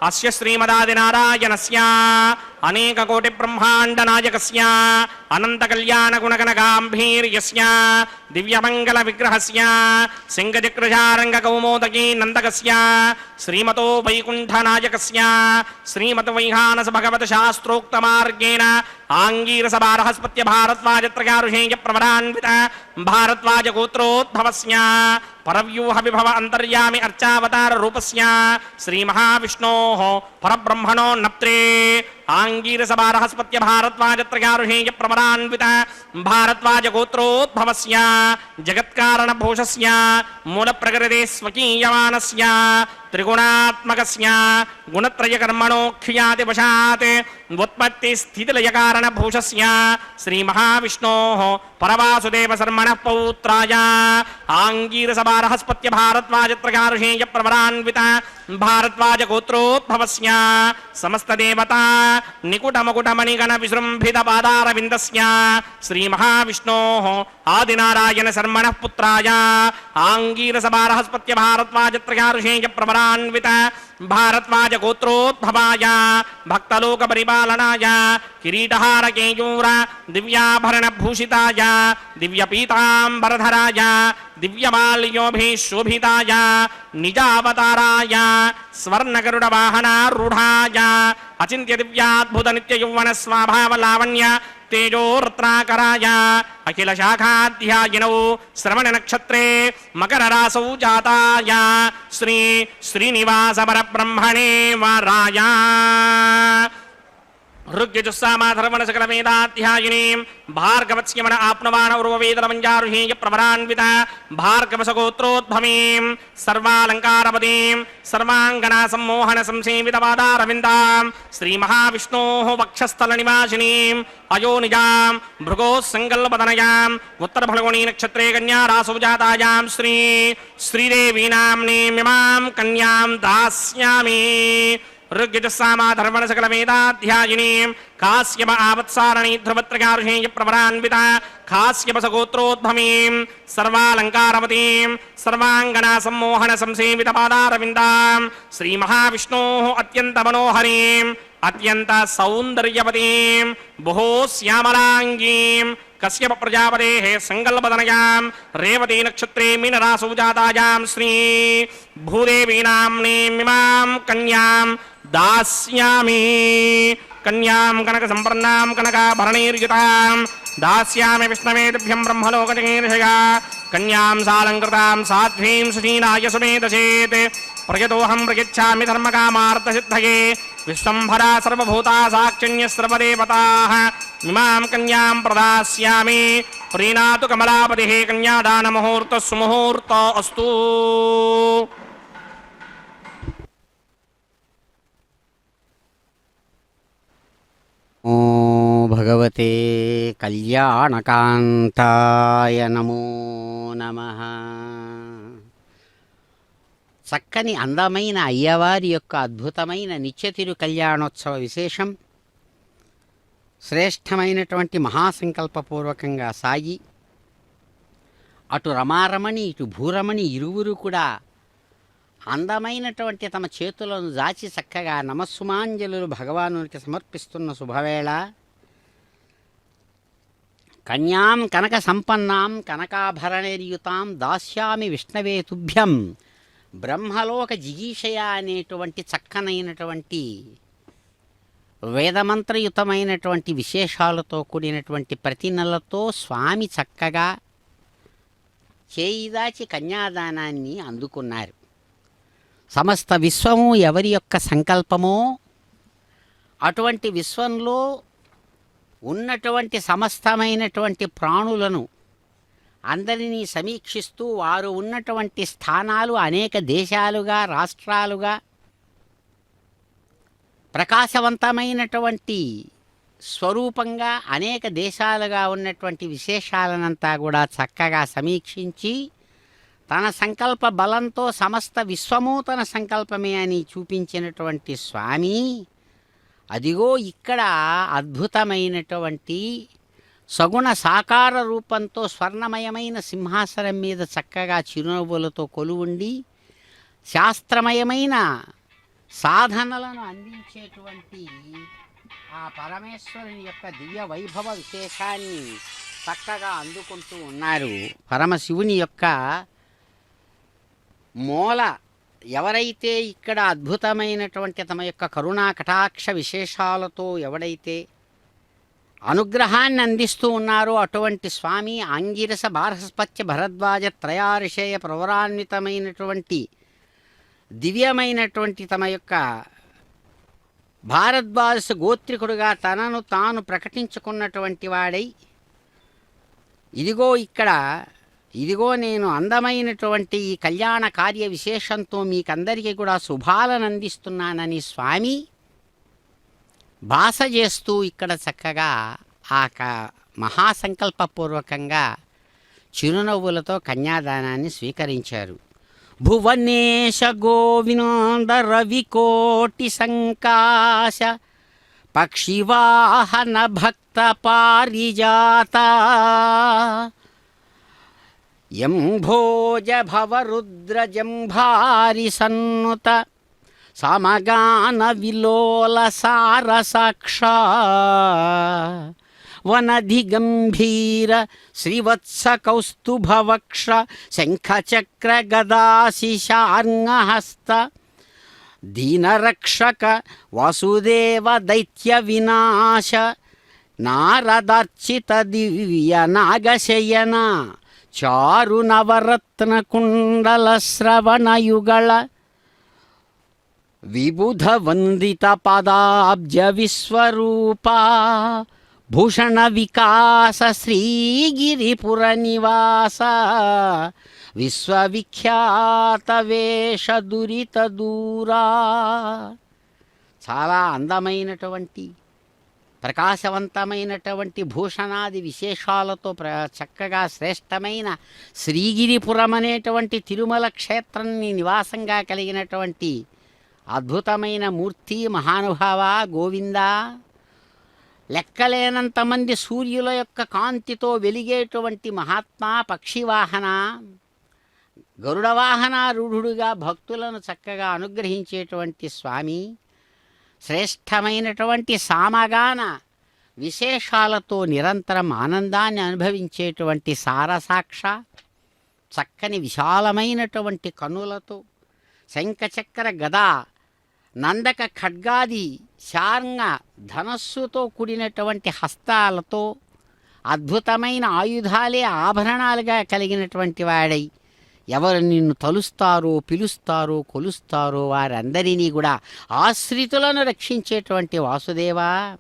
अस्य श्रीमदादिनारायणस्य अनेककोटिब्रह्माण्डनायकस्य अनन्तकल्याणगुणगणगाम्भीर्यस्य दिव्यमङ्गलविग्रहस्य सिंहचक्रजारङ्गकौमोदकी नन्दकस्य श्रीमतो वैकुण्ठनायकस्य श्रीमद्वैहानसभगवतशास्त्रोक्तमार्गेण आङ्गीरसभारहस्पत्य भारद्वाजत्रयारुषेयप्रवरान्वित भारद्वाजगोत्रोद्भवस्य परव्यूहविभव अन्तर्यामि अर्चावताररूपस्य श्रीमहाविष्णोः परब्रह्मणो नप्त्रे आङ्गीरसभारहस्पत्य भारद्वाजत्रयारुषेयप्रवरान्वित भारद्वाजगोत्रोद्भवस्य जगत्कारणभूषस्य मूलप्रकृते स्वकीयमानस्य त्रिगुणात्मकस्य गुणत्रयकर्मणोऽख्यातिवशात् उत्पत्तिस्थितिलयकारणभूषस्य श्रीमहाविष्णोः परवासुदेवशर्मणः पौत्राय आङ्गीरसभारहस्पत्य भारद्वाजत्रयारुषेयप्रवरान्वित भारद्वाजगोत्रोद्भवस्य समस्तदेवता निकुटमकुटमणिगणविजृम्भितपादारविन्दस्य श्रीमहाविष्णोः आदिनारायणशर्मणः पुत्राय आङ्गीरसभारहस्पत्य भारद्वाजत्रयारुषेयप्रवरान्वित भारद्वाजगोत्रोद्भवाय भक्तलोकपरिपालनाय किरीटहारकेयूर दिव्याभरणभूषिताय दिव्यपीताम्बरधराय दिव्यमाल्योभिः शोभिताय निजावताराय स्वर्णगरुडवाहनारूढाय अचिन्त्यदिव्याद्भुतनित्ययौवनस्वभावलावण्य तेजोरत्नाकराय अखिलशाखाध्यायिनौ श्रवणनक्षत्रे मकररासौ जाताय श्री श्रीनिवासपरब्रह्मणे वराय ऋग्यजुस्सामाधर्मणसकलवेदाध्यायिनीं भार्गवत्स्यमन आप्नवान उर्ववेदलमञ्जारुहेयप्रवरान्वित भार्गवसगोत्रोद्भवीं सर्वालङ्कारपदीं सर्वाङ्गनासम्मोहनसंसेवितपादारविन्दां श्रीमहाविष्णोः वक्षस्थलनिवासिनीं अयोनिजां भृगोः सङ्कल्पतनयाम् उत्तरफल्गुणीनक्षत्रे कन्यारासौ जातायां श्रीदेवीनाम्नीमिमां कन्यां दास्यामि। ऋग्यजुस्सामाधर्मणसकलवेदाध्यायिनीं काश्यप आवत्सारणी ध्रुवत्रयारुषेयप्रवरान्वित काश्यपसगोत्रोद्भवीं सर्वालङ्कारवतीं सर्वाङ्गनासम्मोहनसंसेवितपादारविन्दां श्रीमहाविष्णोः अत्यन्तमनोहरीं अत्यन्तसौन्दर्यवतीं बहु श्यामलाङ्गीं कश्यप प्रजापतेः सङ्कल्पतनयां रेवती नक्षत्रे मीनरासौ जातायां श्री भूदेवीनाम्नीमिमां कन्यां दास्यामि। कन्यां कनकसम्पन्नां कनकाभरणैर्युतां दास्यामि विष्णवे तुभ्यं ब्रह्मलोकजगीर्षया कन्यां सालङ्कृतां साध्वीं सुशीलाय सुमेधसेत् प्रयतोऽहं प्रयच्छामि धर्मकामार्थसिद्धये विश्वम्भरा सर्वभूता साक्षिण्यः सर्वदेवताः इमां कन्यां प्रदास्यामि। प्रीणातु कमलापतिः कन्यादानमुहूर्तः सुमुहूर्तो अस्तु। ओ भगवते कल्याणकान्ताय नमो नमः। చక్కని అందమైన అయ్యవారి యొక్క అద్భుతమైన నిత్యతిరు కళ్యాణోత్సవ విశేషం శ్రేష్టమైనటువంటి మహాసంకల్పపూర్వకంగా సాగి అటు రమారమణి ఇటు భూరమణి ఇరువురు కూడా అందమైనటువంటి తమ చేతులను జాచి చక్కగా నమస్సుమాంజలులు భగవానునికి సమర్పిస్తున్న శుభవేళ కన్యాం కనక సంపన్నాం కనకాభరణైర్యుతాం దాస్యామి విష్ణవే తుభ్యం బ్రహ్మలోక జిగీషయ అనేటువంటి చక్కనైనటువంటి వేదమంత్రయుతమైనటువంటి విశేషాలతో కూడినటువంటి ప్రతినలతో స్వామి చక్కగా చేయిదాచి కన్యాదానాన్ని అందుకున్నారు. సమస్త విశ్వము ఎవరి యొక్క సంకల్పమో అటువంటి విశ్వంలో ఉన్నటువంటి సమస్తమైనటువంటి ప్రాణులను అందరినీ సమీక్షిస్తూ వారు ఉన్నటువంటి స్థానాలు అనేక దేశాలుగా రాష్ట్రాలుగా ప్రకాశవంతమైనటువంటి స్వరూపంగా అనేక దేశాలుగా ఉన్నటువంటి విశేషాలనంతా కూడా చక్కగా సమీక్షించి తన సంకల్ప బలంతో సమస్త విశ్వము తన సంకల్పమే అని చూపించినటువంటి స్వామి అదిగో ఇక్కడ అద్భుతమైనటువంటి సగుణ సాకార రూపంతో స్వర్ణమయమైన సింహాసనం మీద చక్కగా చిరునవ్వులతో కొలువుండి శాస్త్రమయమైన సాధనలను అందించేటువంటి ఆ పరమేశ్వరుని యొక్క దివ్య వైభవ విశేషాన్ని చక్కగా అందుకుంటూ ఉన్నారు. పరమశివుని యొక్క మూల ఎవరైతే ఇక్కడ అద్భుతమైనటువంటి తమ యొక్క కరుణా కటాక్ష విశేషాలతో ఎవడైతే అనుగ్రహాన్ని అందిస్తూ ఉన్నారో అటువంటి స్వామి ఆంగిరస బారహస్పత్య భరద్వాజ త్రయారిషేయ ప్రవరాన్వితమైనటువంటి దివ్యమైనటువంటి తమ యొక్క భారద్వాజ గోత్రికుడుగా తనను తాను ప్రకటించుకున్నటువంటి వాడై ఇదిగో నేను అందమైనటువంటి ఈ కళ్యాణ కార్య విశేషంతో మీకందరికీ కూడా శుభాలను అందిస్తున్నానని స్వామి భాష చేస్తూ ఇక్కడ చక్కగా మహాసంకల్పపూర్వకంగా చిరునవ్వులతో కన్యాదానాన్ని స్వీకరించారు. భువనేశ గోవింద రవికోటి సంకాశ పక్షివాహన భక్త పారిజాత యం భోజ భవరుద్ర జంభారి సన్నుత సమగాన విలోల సారసాక్ష వనధి గంభీర శ్రీవత్స కౌస్తుభవక్ష శంఖచక్ర గదాశిశార్ంగహస్త దీనరక్షక వసుదేవ దైత్య వినాశ నారదార్చిత దివ్య నాగశయన చారు నవరత్న కుండల శ్రవణయుగళ విబుధ వందిత పదాబ్జ విశ్వరూప భూషణ వికాస శ్రీగిరిపుర నివాస విశ్వవిఖ్యాత వేష దురిత దూరా. చాలా అందమైనటువంటి ప్రకాశవంతమైనటువంటి భూషణాది విశేషాలతో చక్కగా శ్రేష్టమైన శ్రీగిరిపురం అనేటువంటి తిరుమల క్షేత్రాన్ని నివాసంగా కలిగినటువంటి అద్భుతమైన మూర్తి మహానుభావ గోవింద. లెక్కలేనంతమంది సూర్యుల యొక్క కాంతితో వెలిగేటువంటి మహాత్మా పక్షివాహన గరుడవాహనారూఢుడుగా భక్తులను చక్కగా అనుగ్రహించేటువంటి స్వామి శ్రేష్టమైనటువంటి సామగాన విశేషాలతో నిరంతరం ఆనందాన్ని అనుభవించేటువంటి సారసాక్ష చక్కని విశాలమైనటువంటి కన్నులతో శంఖచక్ర గదా నందక ఖడ్గాది శార్ంగ ధనస్సుతో కూడినటువంటి హస్తాలతో అద్భుతమైన ఆయుధాలే ఆభరణాలుగా కలిగినటువంటి వాడై ఎవరు నిన్ను తలుస్తారో పిలుస్తారో కొలుస్తారో వారందరినీ కూడా ఆశ్రితులను రక్షించేటువంటి వాసుదేవా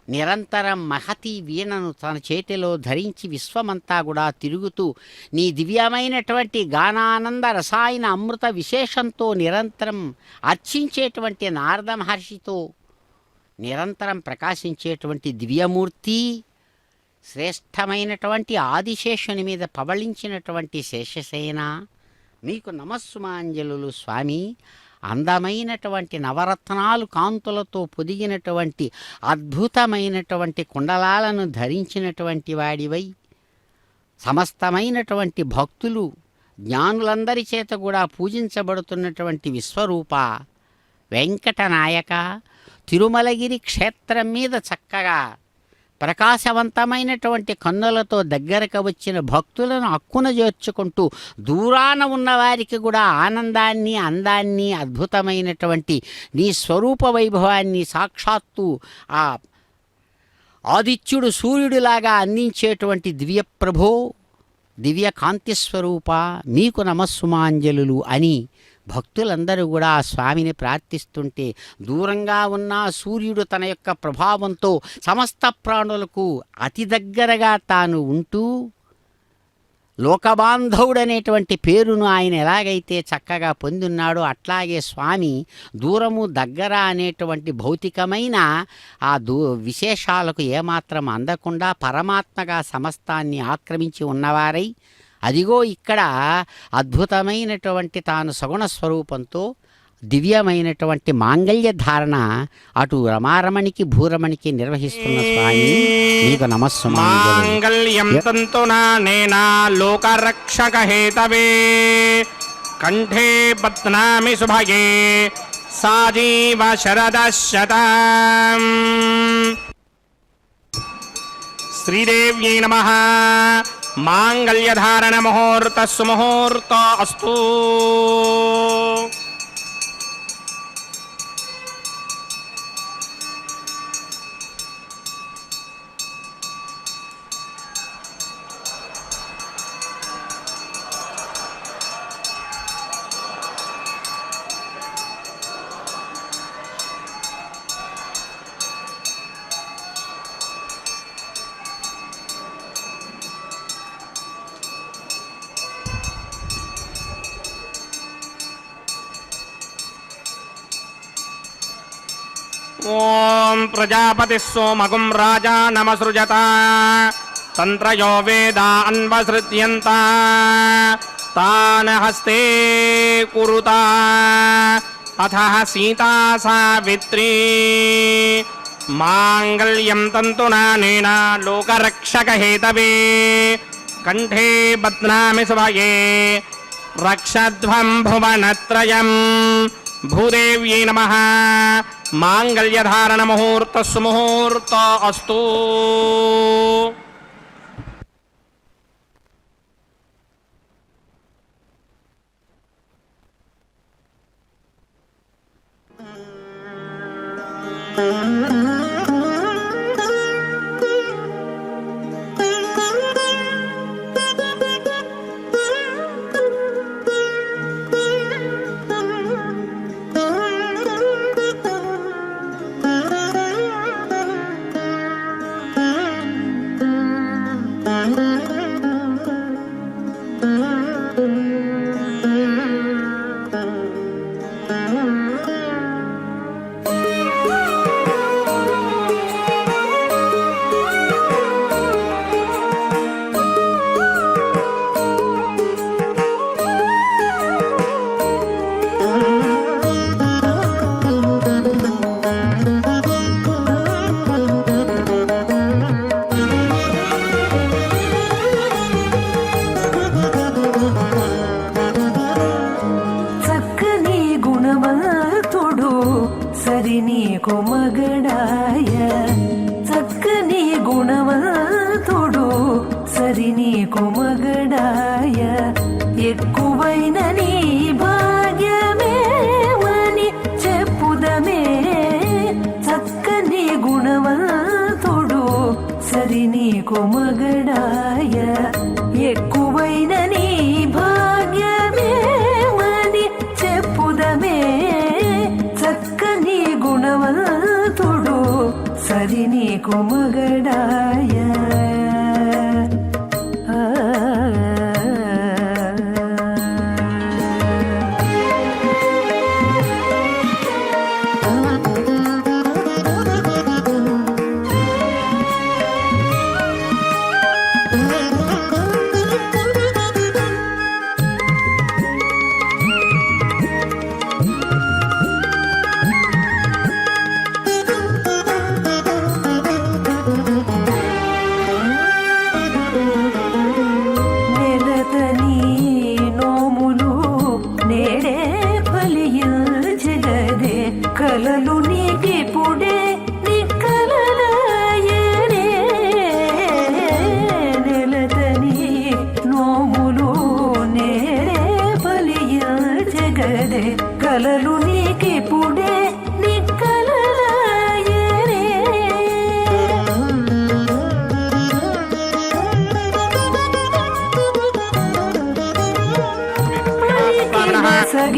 నిరంతరం మహతి వీణను తన చేతిలో ధరించి విశ్వమంతా కూడా తిరుగుతూ నీ దివ్యమైనటువంటి గానానంద రసాయన అమృత విశేషంతో నిరంతరం అర్చించేటువంటి నారద మహర్షితో నిరంతరం ప్రకాశించేటువంటి దివ్యమూర్తి శ్రేష్టమైనటువంటి ఆదిశేషుని మీద పవళించినటువంటి శేషసేన మీకు నమస్సుమాంజలులు స్వామి. అందమైనటువంటి నవరత్నాలు కాంతులతో పొదిగినటువంటి అద్భుతమైనటువంటి కుండలాలను ధరించినటువంటి వాడివై సమస్తమైనటువంటి భక్తులు జ్ఞానులందరి చేత కూడా పూజించబడుతున్నటువంటి విశ్వరూప వెంకటనాయక తిరుమలగిరి క్షేత్రం మీద చక్కగా ప్రకాశవంతమైనటువంటి కన్నులతో దగ్గరకు వచ్చిన భక్తులను అక్కున చేర్చుకుంటూ దూరాన ఉన్నవారికి కూడా ఆనందాన్ని అందాన్ని అద్భుతమైనటువంటి నీ స్వరూప వైభవాన్ని సాక్షాత్తు ఆ ఆదిత్యుడు సూర్యుడిలాగా అందించేటువంటి దివ్యప్రభో దివ్య కాంతిస్వరూప మీకు నమస్సుమాంజలులు అని భక్తులందరూ కూడా ఆ స్వామిని ప్రార్థిస్తుంటే దూరంగా ఉన్న సూర్యుడు తన యొక్క ప్రభావంతో సమస్త ప్రాణులకు అతి దగ్గరగా తాను ఉంటూ లోకబాంధవుడనేటువంటి పేరును ఆయన ఎలాగైతే చక్కగా పొందున్నాడో అట్లాగే స్వామి దూరము దగ్గర అనేటువంటి భౌతికమైన ఆ విశేషాలకు ఏమాత్రం అందకుండా పరమాత్మగా సమస్తాన్ని ఆక్రమించి ఉన్నవారై అదిగో ఇక్కడ అద్భుతమైనటువంటి తాను సగుణ స్వరూపంతో దివ్యమైనటువంటి మాంగళ్య ధారణ అటు రమారమణికి భూరమణికి నిర్వహిస్తున్న స్వామి నీకు నమస్సుమాంజలి. మాంగళ్యం తంతునానేనా లోకరక్షక హేతవే కంఠే బధ్నామి సుభగే సాజీవ శరదశతం. శ్రీదేవ్యై నమః. మాంగళ్యధారణ ముహూర్త సుముహూర్త అస్తు. ఓం ప్రజాపతి సోమగుం రాజా నమసృజత తంత్రయో వేదా అన్వసృజ్యంత తాన హస్తే కురుత అథ సీతా సావిత్రీ మాంగళ్యం తంతునానేన లోకరక్షక హేతవే కంఠే బధ్నామి సుభగే రక్షధ్వం భువనత్రయం. భూదేవ్యై నమః. మాంగళ్యధారణ ముహూర్త సుముహూర్త అస్తు. నీకు మగడాయ చక్కని గుణవంతుడు సరి నీకు మగడాయ ఎక్కువైన నీ భాగ్యమేమని చెప్పుదమే చక్కని గుణవంతుడు సరి నీకు మగడాయ ఎక్కువైన నీ భాగ్యమేమని చెప్పుదమే చక్కని గుణవంతుడు సరి నీకు మగడాయ. కలలు నీకిపుడే నిక్కలలాయనే నెలతని నోములు నేడే ఫలించగదే కలలు నీకిపుడే నిక్కలలాయనే.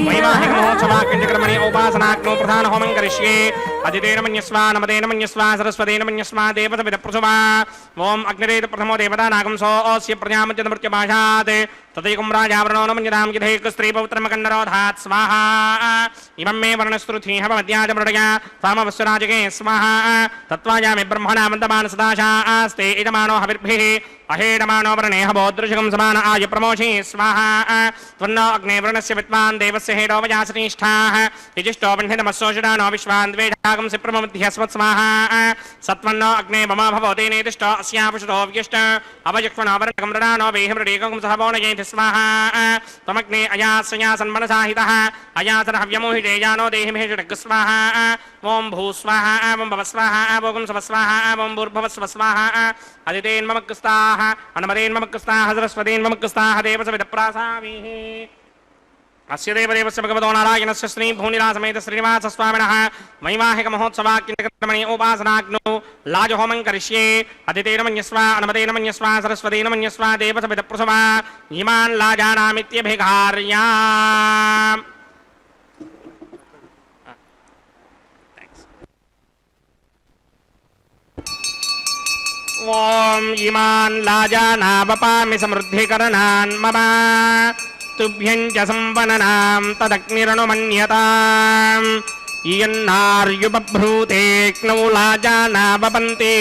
వైవాహిక మహోత్సవాఖ్యంచక్రమణి ఉపాసనాగ్నో ప్రధాన హోమం కరిష్యే. అదితేన మన్యస్వ నమదేన మన్యస్వ సరస్వతేన మన్యస్వ దేవతవిదప్రసుమా ఓం అగ్నిరేత ప్రథమో దేవతా నాగం సోస్య ప్రజామత్యమృత్యమాశాత్ తదైకం రాజావరణో నమన్యతాం యథైక స్త్రీ పౌత్రమకండరోధాత్ స్వాహా ఇమం మే వర్ణస్తృథీహ మధ్యాజమృడయ తామవస్వరాజకే స్వాహా తత్వాయామి బ్రహ్మణా మందమాన సదాశాస్తే ఇదమానో హవిర్భిః అహేడమానో వరణేహ బోదృశకం సమాన ఆయ ప్రమోషి స్వాహా త్వన్నో అగ్నే వరుణస్య విద్వాన్ దేవస్య హేడో వయాసనిష్ఠాః యజిష్టో వహ్నితమస్సోషడానో విశ్వాన్ ద్వేషాగం సిప్రమధ్యస్మత్ స్వాహా సత్వన్నో అగ్నే మమ భవతేనేతిష్టో అస్యాపుషతో వ్యుష్ట అవయక్ష్మనో వరణకం రడానో వేహిమృడేకం సహవోనయేతి స్వాహా త్వమగ్నే అయాస్యయా సన్మనసాహితః అయాసన హవ్యమోహితేయానో దేహిమేషుడగ్ స్వాహా ఓం భూ స్వాహా ఓం భవ స్వాహా ఓం సవ స్వాహా ఓం భూర్భవ స్వ స్వాహా అదితేన్మమక్స్తాః అనమదేన్మమక్స్తాః సరస్వతేన్మమక్స్తాః దేవసవిదప్రాసామిః అస్య దేవదేవస్య భగవతో నారాయణస్య శ్రీ భూనిలాసమేత శ్రీనివాస స్వామినః వైవాహిక మహోత్సవాక్యమణి ఉపాసనాగ్నో లాజహోమం కరిష్యే అదితేన మన్యస్వ అనమదేన మన్యస్వ సరస్వతేన మన్యస్వ దేవసవిదప్రసవా ఇమాన్ లాజానామిత్యభిఘార్యా ఓం ఇమాన్ లాజానావపామి సమృద్ధికరణాన్ మమ తుభ్యం చ సంవననాం తదగ్నిరణుమన్యతాం ఇయన్నార్యుబభ్రూతేక్నౌ లాజానావపంతే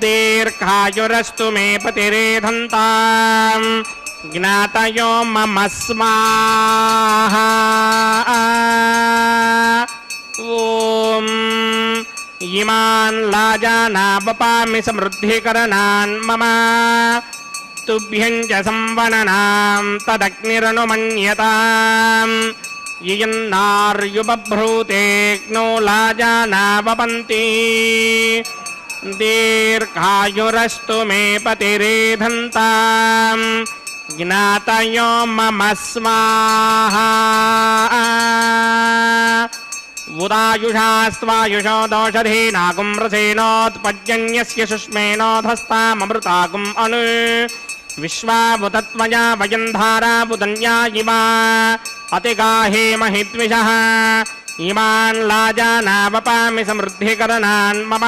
దీర్ఘాయురస్తు మే పతిరేధంతాం జ్ఞాతయో మమ స్వాహా ఓం ఇమాన్ లాజానావపామి సమృద్ధికరణాన్ మమ తుభ్యం చ సంవననాం తదగ్నిరణుమన్యతాం ఇయన్నార్యుబభ్రూతేక్నో లాజానావపంతి దీర్ఘాయురస్తు మే పతిరేధంతాం జ్ఞాతయో మమ స్వాహా ఉదాయుషాస్వాయుషో దోషధీనాగుం రసేనోత్పద్యన్యస్య సుష్మేనోధస్తామమృతాగుం అను విశ్వావుతత్వయా వయం ధారావుదన్యా ఇమా అతిగాహే మహిద్విషః ఇమాన్ లాజానావపామి సమృద్ధికరణాన్ మమ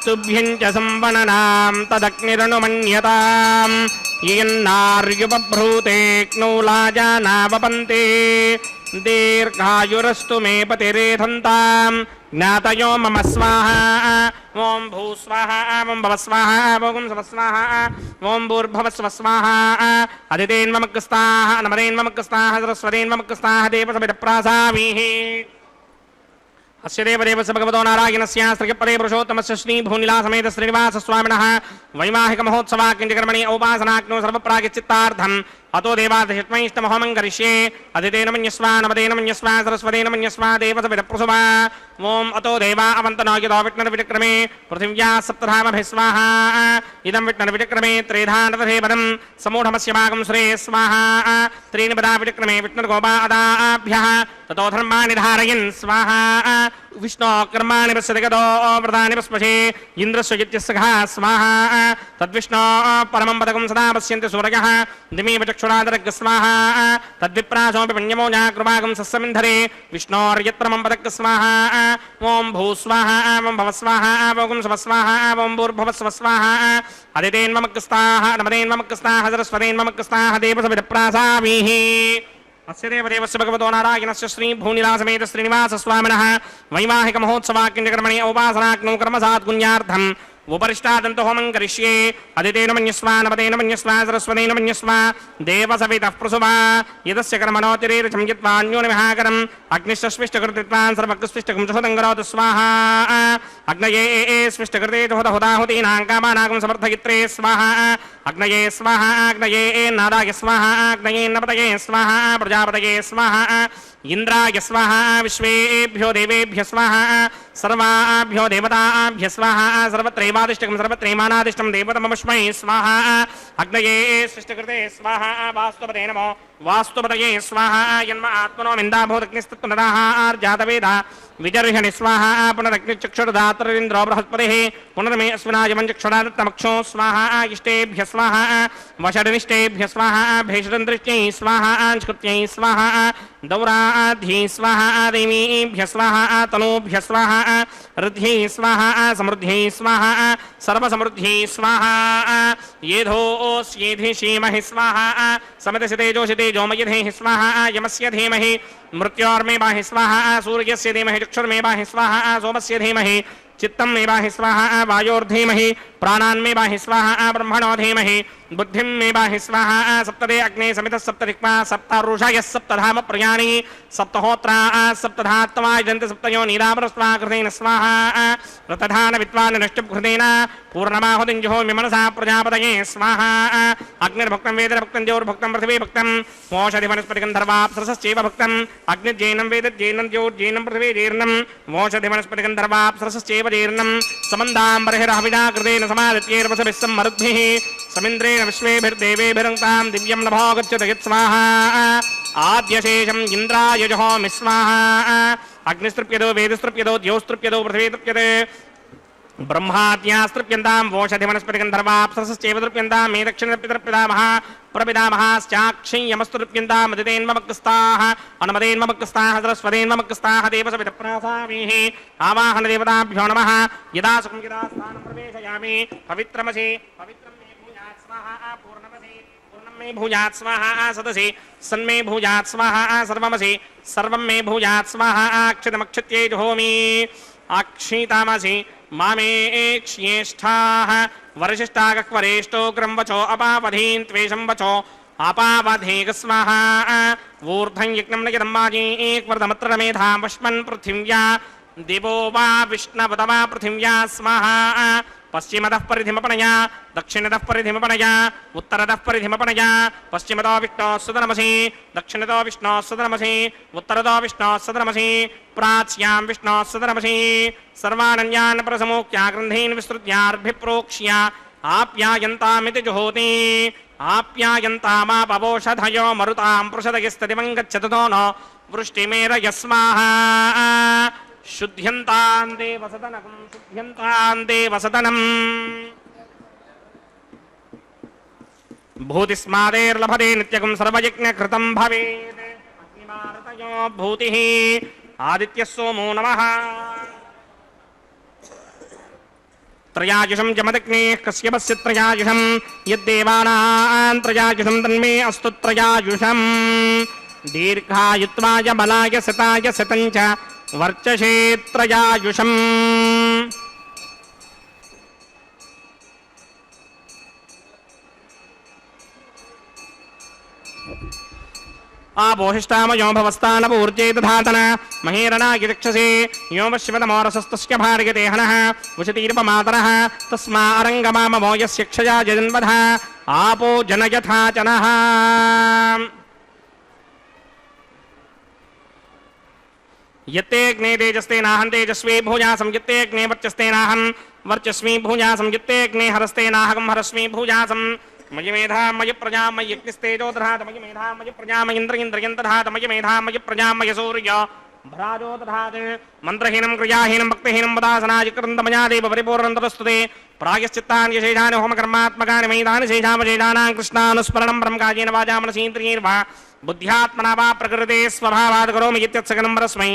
తుభ్యం చ సంవననాం తదగ్నిరణుమన్యతాం ఇయన్నార్యుబభ్రూతేక్నౌ లాజానావపంతే దీర్ఘాయురస్తు మే పతిరేధంతాం జ్ఞాతయో మమ స్వాహా ఓం భూ స్వాహా ఓం భవ స్వాహా ఓం సవ స్వాహా ఓం భూర్భవ స్వ స్వాహా అదితేన్మమక్స్తాః అనమదేన్మమక్స్తాః సరస్వతేన్మమక్స్తాః దేవసవిదప్రాసామిః అస్య దేవదేవస్య భగవతో నారాయణస్య శ్రీపదే పురుషోత్తమస్య శ్రీ భూనిలాసమేత శ్రీనివాస స్వామినః వైవాహిక మహోత్సవాక్కించకర్మణి ఔపాసనాగ్నో సర్వప్రాగిచ్చిత్తార్థం అతో దేవాదశిష్మైష్టమహోమం కరిష్యే అదితేన మన్యస్వ నమదేన మన్యస్వ సరస్వతేన మన్యస్వ దేవసవిదప్రసుమా ఓం అతో దేవా అవంతనో యదో విష్ణుర్విక్రమే పృథివ్యా సప్తధామభిः స్వాహా ఇదం విష్ణుర్విక్రమే త్రేధానతథేపదం సమూఢమస్య భాగం శ్రే స్వాహా త్రీణి పదా విక్రమే విష్ణుర్గోపాదాభ్యः తతో ధర్మాణి ధారయన్ స్వాహా విష్ణో కర్మాణి పశ్యతిగతో వ్రతాని పస్పశే ఇంద్రస్య యుత్యస్సఖా స్వాహా తద్విష్ణో పరమం పదకం సదా పశ్యంతి సూరయః దిమీవ చక్షురాదరగ్ స్వాహా తద్విప్రాసోపి పుణ్యమోజా కృపాగం సస్సమింధరే విష్ణోర్యత్రమం పదక్ స్వాహా ఓం భూ స్వాహా ఓం భవ స్వాహా ఓం సవ స్వాహా ఓం భూర్భవ స్వ స్వాహా అదితేన్మమక్స్తాః నమదేన్మమక్స్తాః సరస్వతేన్మమక్స్తాః దేవసవిదప్రాసామిః అస్య దేవదేవస్య భగవతో నారాయణస్య శ్రీ భూనిలాసమేత శ్రీనివాస స్వామినః వైవాహిక మహోత్సవాక్కించకర్మణి ఔపాసనాగ్నో కర్మసాత్పుణ్యార్థం ఉపరిష్టాదంతో హోమం కరిష్యే అదితేన మన్యస్వ నమదేన మన్యస్వ సరస్వతేన మన్యస్వ దేవసవితః ప్రసుమా యదస్య కర్మణోతిరేరచం యత్వాన్యోనిమహాకరం అగ్నిశ్చస్విష్టకృతిత్వాన్ సర్వకృస్విష్టకం చుహదం కరోతు స్వాహా అగ్నయే స్విష్టకృతే చుహదహుదాహుతీనాం కామానాగం సమర్థయిత్రే స్వాహా అగ్నయే స్వాహా అగ్నయే నాదాయ స్వాహా అగ్నయే నపతయే స్వాహా ప్రజాపతయే స్వాహా ఇంద్రాయ స్వాహా విశ్వేభ్యో దేవేభ్య స్వాహా సర్వాభ్యో దేవతాభ్య స్వాహా సర్వత్రైవాదిష్టకం సర్వత్రైమానాదిష్టం దేవతమస్మై స్వాహా అగ్నయే సృష్టికృతే స్వాహా వాస్తుపతే నమో वास्तुपतये स्वाहा जन्म आत्मनो मिन्दाभूतग्निस्तत्पुनराहार्जातवेदा विजर्षणि स्वाहा पुनरग्निचक्षुर्धातरिन्द्रो बृहस्पतिः पुनर्मे अस्मिनाजमञ्चक्षुरादत्तमक्षो स्वाहा इष्टेभ्य स्वाहा वषडनिष्टेभ्य स्वाहा भेषडन्दृष्ट्यै स्वाहा स्कृत्यै स्वाहा दौराधी स्वाहा देवीभ्य स्वाहा तनूभ्य स्वाहा ऋद्ध्यै स्वाहा समृद्ध्यै स्वाहा सर्वसमृद्ध्यै स्वाहा येधोऽस्येधि श्रीमहि स्वाहा समितसितेजोषितेजोमयधेः स्वाहा यमस्य धीमहि मृत्योर्मेवाहि स्वाहा सूर्यस्य धीमहि चक्षुर्मेवाहि स्वाहा सोमस्य धीमहि चित्तमेवाहि स्वाहा वायोर्धीमहि प्राणान्मेवाहि स्वाहा ब्रह्मणो धीमहि बुद्धिमेवाहि स्वाहा सप्तदे अग्ने समितः सप्तदिक्पा सप्तारुषयः सप्तधाम प्रयाणि सप्तहोत्रा सप्तधात्मा जन्ति सप्तयो नीरावरस्वाकृतेन स्वाहा रतधान विद्वान् नष्टभृतेन पूर्णमाहुतिञ्जुहोमि मनसा प्रजापतये स्वाहा अग्निर्भक्तं वेदभक्तं द्योर्भक्तं पृथिवी भक्तं मोषधि वनस्पतिगन्धर्वाप्सरसश्चैव भक्तं अग्निर्जैनं वेदज्जैनं द्योर्जैनं पृथिवी जीर्णं मोषधि वनस्पतिगन्धर्वाप्सरसश्चैव जीर्णं समन्दाम्बर्हिरहविना कृतेन समादित्यैर्वसभिः सम्मरुद्भिः समिन्द्रेण विश्वेभिर्देवेभिरङ्क्तां दिव्यं नभो गच्छति यत्स्वाहा आद्यशेषम् इन्द्राय जुहोमि स्वाहा अग्निस्तृप्यतो वेदस्तृप्यतो द्योस्तृप्यतो पृथिवी तृप्यते ब्रह्माद्यास्तृप्यन्तां वोषधि वनस्पतिगन्धर्वाप्सरसश्चैव तृप्यन्तां मे दक्षिणतृप्यतामः प्रपितामहाश्चाक्षय्यमस्तृप्यन्तां मदितेन्ममक्कस्ताः अनुमदेन्ममक्कस्ताः सरस्वतेन्ममक्कस्ताः देवसवितप्रासामीः आवाहनदेवताभ्यो नमः यदा सुखं यदा स्थानं प्रवेशयामि पवित्रमसि पवित्रं मे भूयात् स्वाहा पूर्णमसि पूर्णं मे भूयात् स्वाहा सदसि सन्मे भूयात् स्वाहा सर्वमसि सर्वं मे भूयात् स्वाहा अक्षतमक्षत्ये जुहोमि अक्षितामसि मामे क्ष्येष्ठाः वरिष्ठागक्वरेष्ठो क्रमवचो अपावधीन् त्वेषं वचो अपावधेक स्वाहा ऊर्ध्वं यज्ञं न यदम्बाजी एकवर्धमत्र मेधां वश्मन् पृथिव्या देवो वा विष्णवत वा पृथिव्या स्वाहा पश्चिमतः परिधिमपणया दक्षिणतः परिधिमपणया उत्तरतः परिधिमपणया पश्चिमतो विष्णोः सदनमसि दक्षिणतो विष्णोः सदनमसि उत्तरतो विष्णोः सदनमसि प्राच्यां विष्णोः सदनमसि सर्वानन्यान् प्रसमोक्त्या ग्रन्थीन् विस्तृत्यार्भिप्रोक्ष्य आप्यायन्तामिति जुहोति आप्यायन्तामापवोषधयो मरुतां पृषदयस्तदिवं गच्छतो न वृष्टिमेरय स्वाहा शुद्ध्यन्तां देवसदनकं शुद्ध्यन्तां देवसदनम् भूतिस्मादेर्लभते नित्यकं सर्वयज्ञकृतं भवेत् अग्निमारतयो भूतिः आदित्यः सोमो नमः त्रयायुषं जमदग्नेः कश्यपस्य त्रयायुषं यद्देवानां त्रयायुषं तन्मे अस्तु त्रयायुषं दीर्घायुत्वाय बलाय सताय सतञ्च वर्चसे त्रयायुषम् आपोहिष्टामयो भवस्तानपूर्जे दधातन महेरणाय चक्षसे योमशिवतमोरसस्तस्य भार्यते हनः वशतीर्पमातरः तस्मा अरङ्गमाममो यस्य क्षया जन्मधः आपो जनयथा च नः यत्तेऽग्ने तेजस्तेनाहं तेजस्वी भूयासं यत्तेऽग्ने वर्चस्तेनाहं वर्चस्वी भूयासं यत्तेऽग्ने हरस्तेनाहं हरस्वी भूयासं मयि मेधा मयि प्रजा मयि यज्ञस्तेजो दधात मयि मेधा मयि प्रजा मयि इन्द्रियं दधात मयि मेधा मयि प्रजा मयि सूर्य भ्राजो दधात मन्त्रहीनं क्रियाहीनं भक्तिहीनं वदासनाय कृतमया देव परिपूर्णन्तरस्तुते प्रायश्चित्तानि शेषानि होमकर्मात्मकानि मयिदानि शेषामशेषानां कृष्णानुस्मरणं ब्रह्मकार्येण वाचा मनसीन्द्रियैर्वा बुद्ध्यात्मना वा प्रकृते स्वभावात् करोमि इत्यत्सकलं परस्मै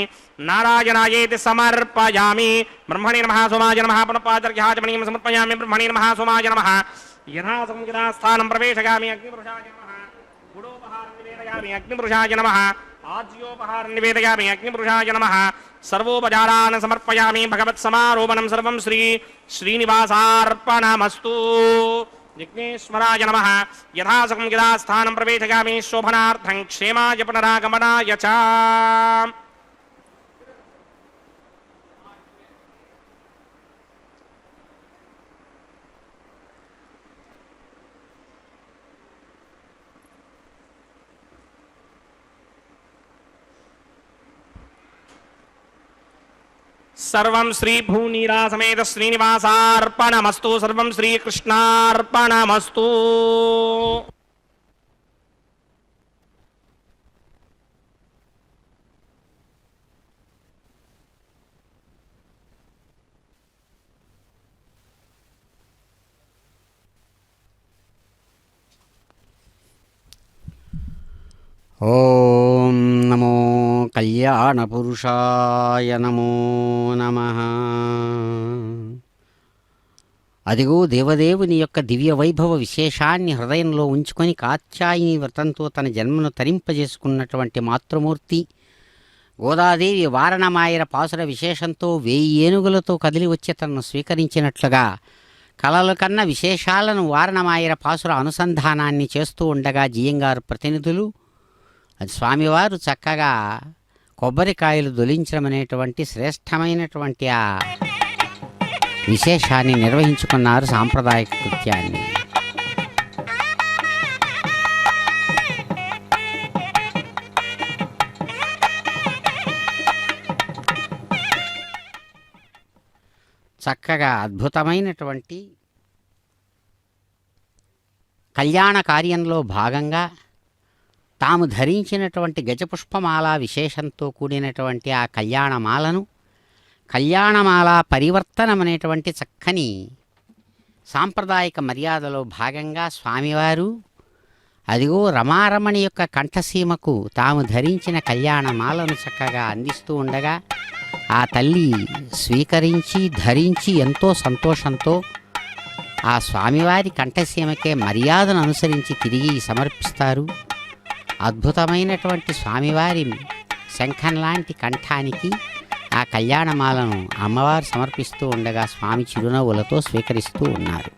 नारायणायेति समर्पयामि ब्रह्मणे नमः सोमाय नमः पुनःपादर्घ्याचमणीं समर्पयामि ब्रह्मणे नमः सोमाय नमः यथा संयदा स्थानं प्रवेशयामि अग्निपुरुषाय नमः गुडोपहारं निवेदयामि अग्निपुरुषाय नमः आज्योपहारं निवेदयामि अग्निपुरुषाय नमः सर्वोपचारान् समर्पयामि भगवत्समारोपणं सर्वं श्रीनिवासार्पणमस्तु जिग्नेश्वराय नमः यथासकं यदा स्थानं प्रवेशयामि शोभनार्थं क्षेमाय पुनरागमनाय च सर्वं श्री भूनीरा समेत श्रीनिवासार्पणमस्तु सर्वं श्रीकृष्णार्पणमस्तु ఓం నమో కళ్యాణపురుషాయ నమో నమః. అదిగో దేవదేవుని యొక్క దివ్య వైభవ విశేషాన్ని హృదయంలో ఉంచుకొని కాత్యాయిని వ్రతంతో తన జన్మను తరింపజేసుకున్నటువంటి మాతృమూర్తి గోదాదేవి వారణమాయర పాసుర విశేషంతో 1000 ఏనుగులతో కదిలి వచ్చి తనను స్వీకరించినట్లుగా కలలు కన్న విశేషాలను వారణమాయర పాసుర అనుసంధానాన్ని చేస్తూ ఉండగా జియంగారు ప్రతినిధులు అది స్వామివారు చక్కగా కొబ్బరికాయలు దొలించడం అనేటువంటి శ్రేష్టమైనటువంటి ఆ విశేషాన్ని నిర్వహించుకున్నారు, సాంప్రదాయక కృత్యాన్ని. చక్కగా అద్భుతమైనటువంటి కళ్యాణ కార్యంలో భాగంగా తాము ధరించినటువంటి గజపుష్పమాల విశేషంతో కూడినటువంటి ఆ కళ్యాణమాలను కళ్యాణమాల పరివర్తనం అనేటువంటి చక్కని సాంప్రదాయక మర్యాదలో భాగంగా స్వామివారు అదిగో రమారమణి యొక్క కంఠసీమకు తాము ధరించిన కళ్యాణమాలను చక్కగా అందిస్తూ ఉండగా ఆ తల్లి స్వీకరించి ధరించి ఎంతో సంతోషంతో ఆ స్వామివారి కంఠసీమకే మర్యాదను అనుసరించి తిరిగి సమర్పిస్తారు. అద్భుతమైనటువంటి స్వామివారి శంఖం లాంటి కంఠానికి ఆ కళ్యాణమాలను అమ్మవారు సమర్పిస్తూ ఉండగా స్వామి చిరునవ్వులతో స్వీకరిస్తూ ఉన్నారు.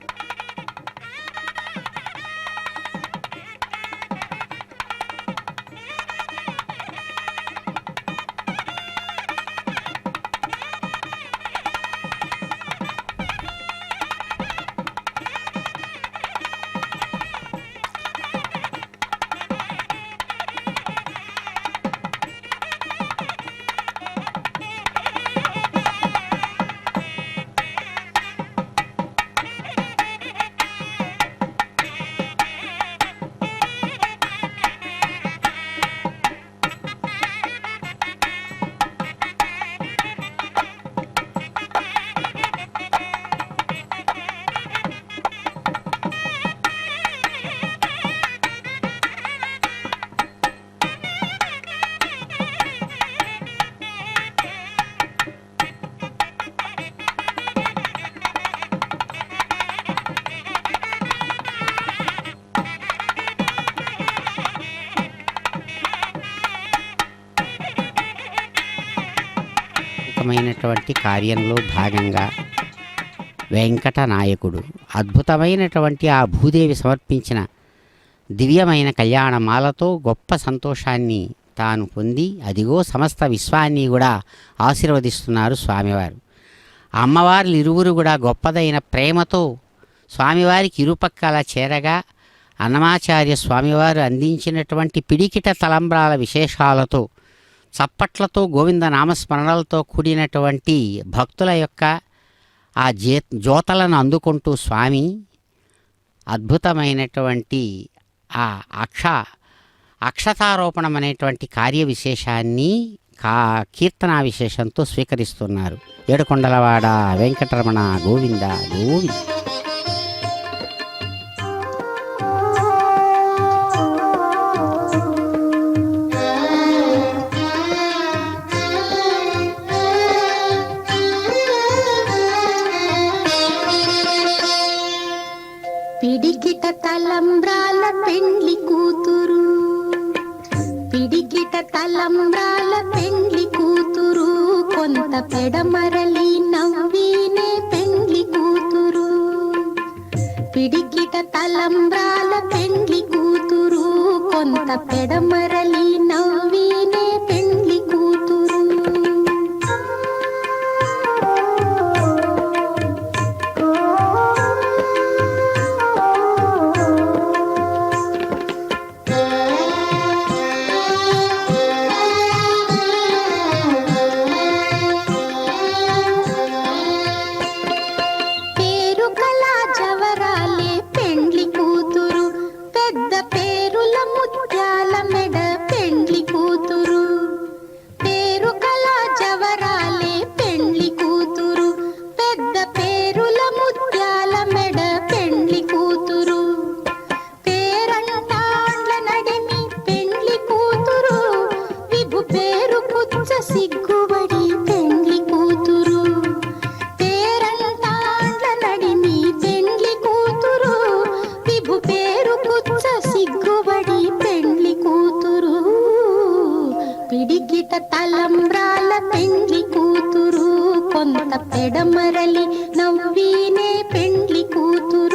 మైనటువంటి కార్యంలో భాగంగా వెంకటనాయకుడు అద్భుతమైనటువంటి ఆ భూదేవి సమర్పించిన దివ్యమైన కళ్యాణమాలతో గొప్ప సంతోషాన్ని తాను పొంది అదిగో సమస్త విశ్వాన్ని కూడా ఆశీర్వదిస్తున్నారు స్వామివారు. అమ్మవార్లు ఇరువురు కూడా గొప్పదైన ప్రేమతో స్వామివారికి ఇరుపక్కల చేరగా అన్నమాచార్య స్వామివారు అందించినటువంటి పిడికిట తలంబ్రాల విశేషాలతో చప్పట్లతో గోవింద నామస్మరణలతో కూడినటువంటి భక్తుల యొక్క ఆ జ్యోతలను అందుకుంటూ స్వామి అద్భుతమైనటువంటి ఆ అక్షతారోపణం అనేటువంటి కార్య విశేషాన్ని కీర్తనా విశేషంతో స్వీకరిస్తున్నారు. ఏడుకొండలవాడ వెంకటరమణ గోవింద గోవింద. పిడికిట తలంబ్రాల పెండ్లి కూతురు, పిడికిట తలంబ్రాల పెండ్లి కూతురు, కొంత పెడమరలి నవ్వినే పెండ్లి కూతురు. పిడికిట తలంబ్రాల పెండ్లి కూతురు, కొంత పెడమరలి నవ్వినే పెండ్లి కూతురు. పెండ్లి పిడికిట తలంబ్రాల పెండ్లి కూతురు కొంత పెడమరలి నవ్వీనే పెండ్లి కూతురు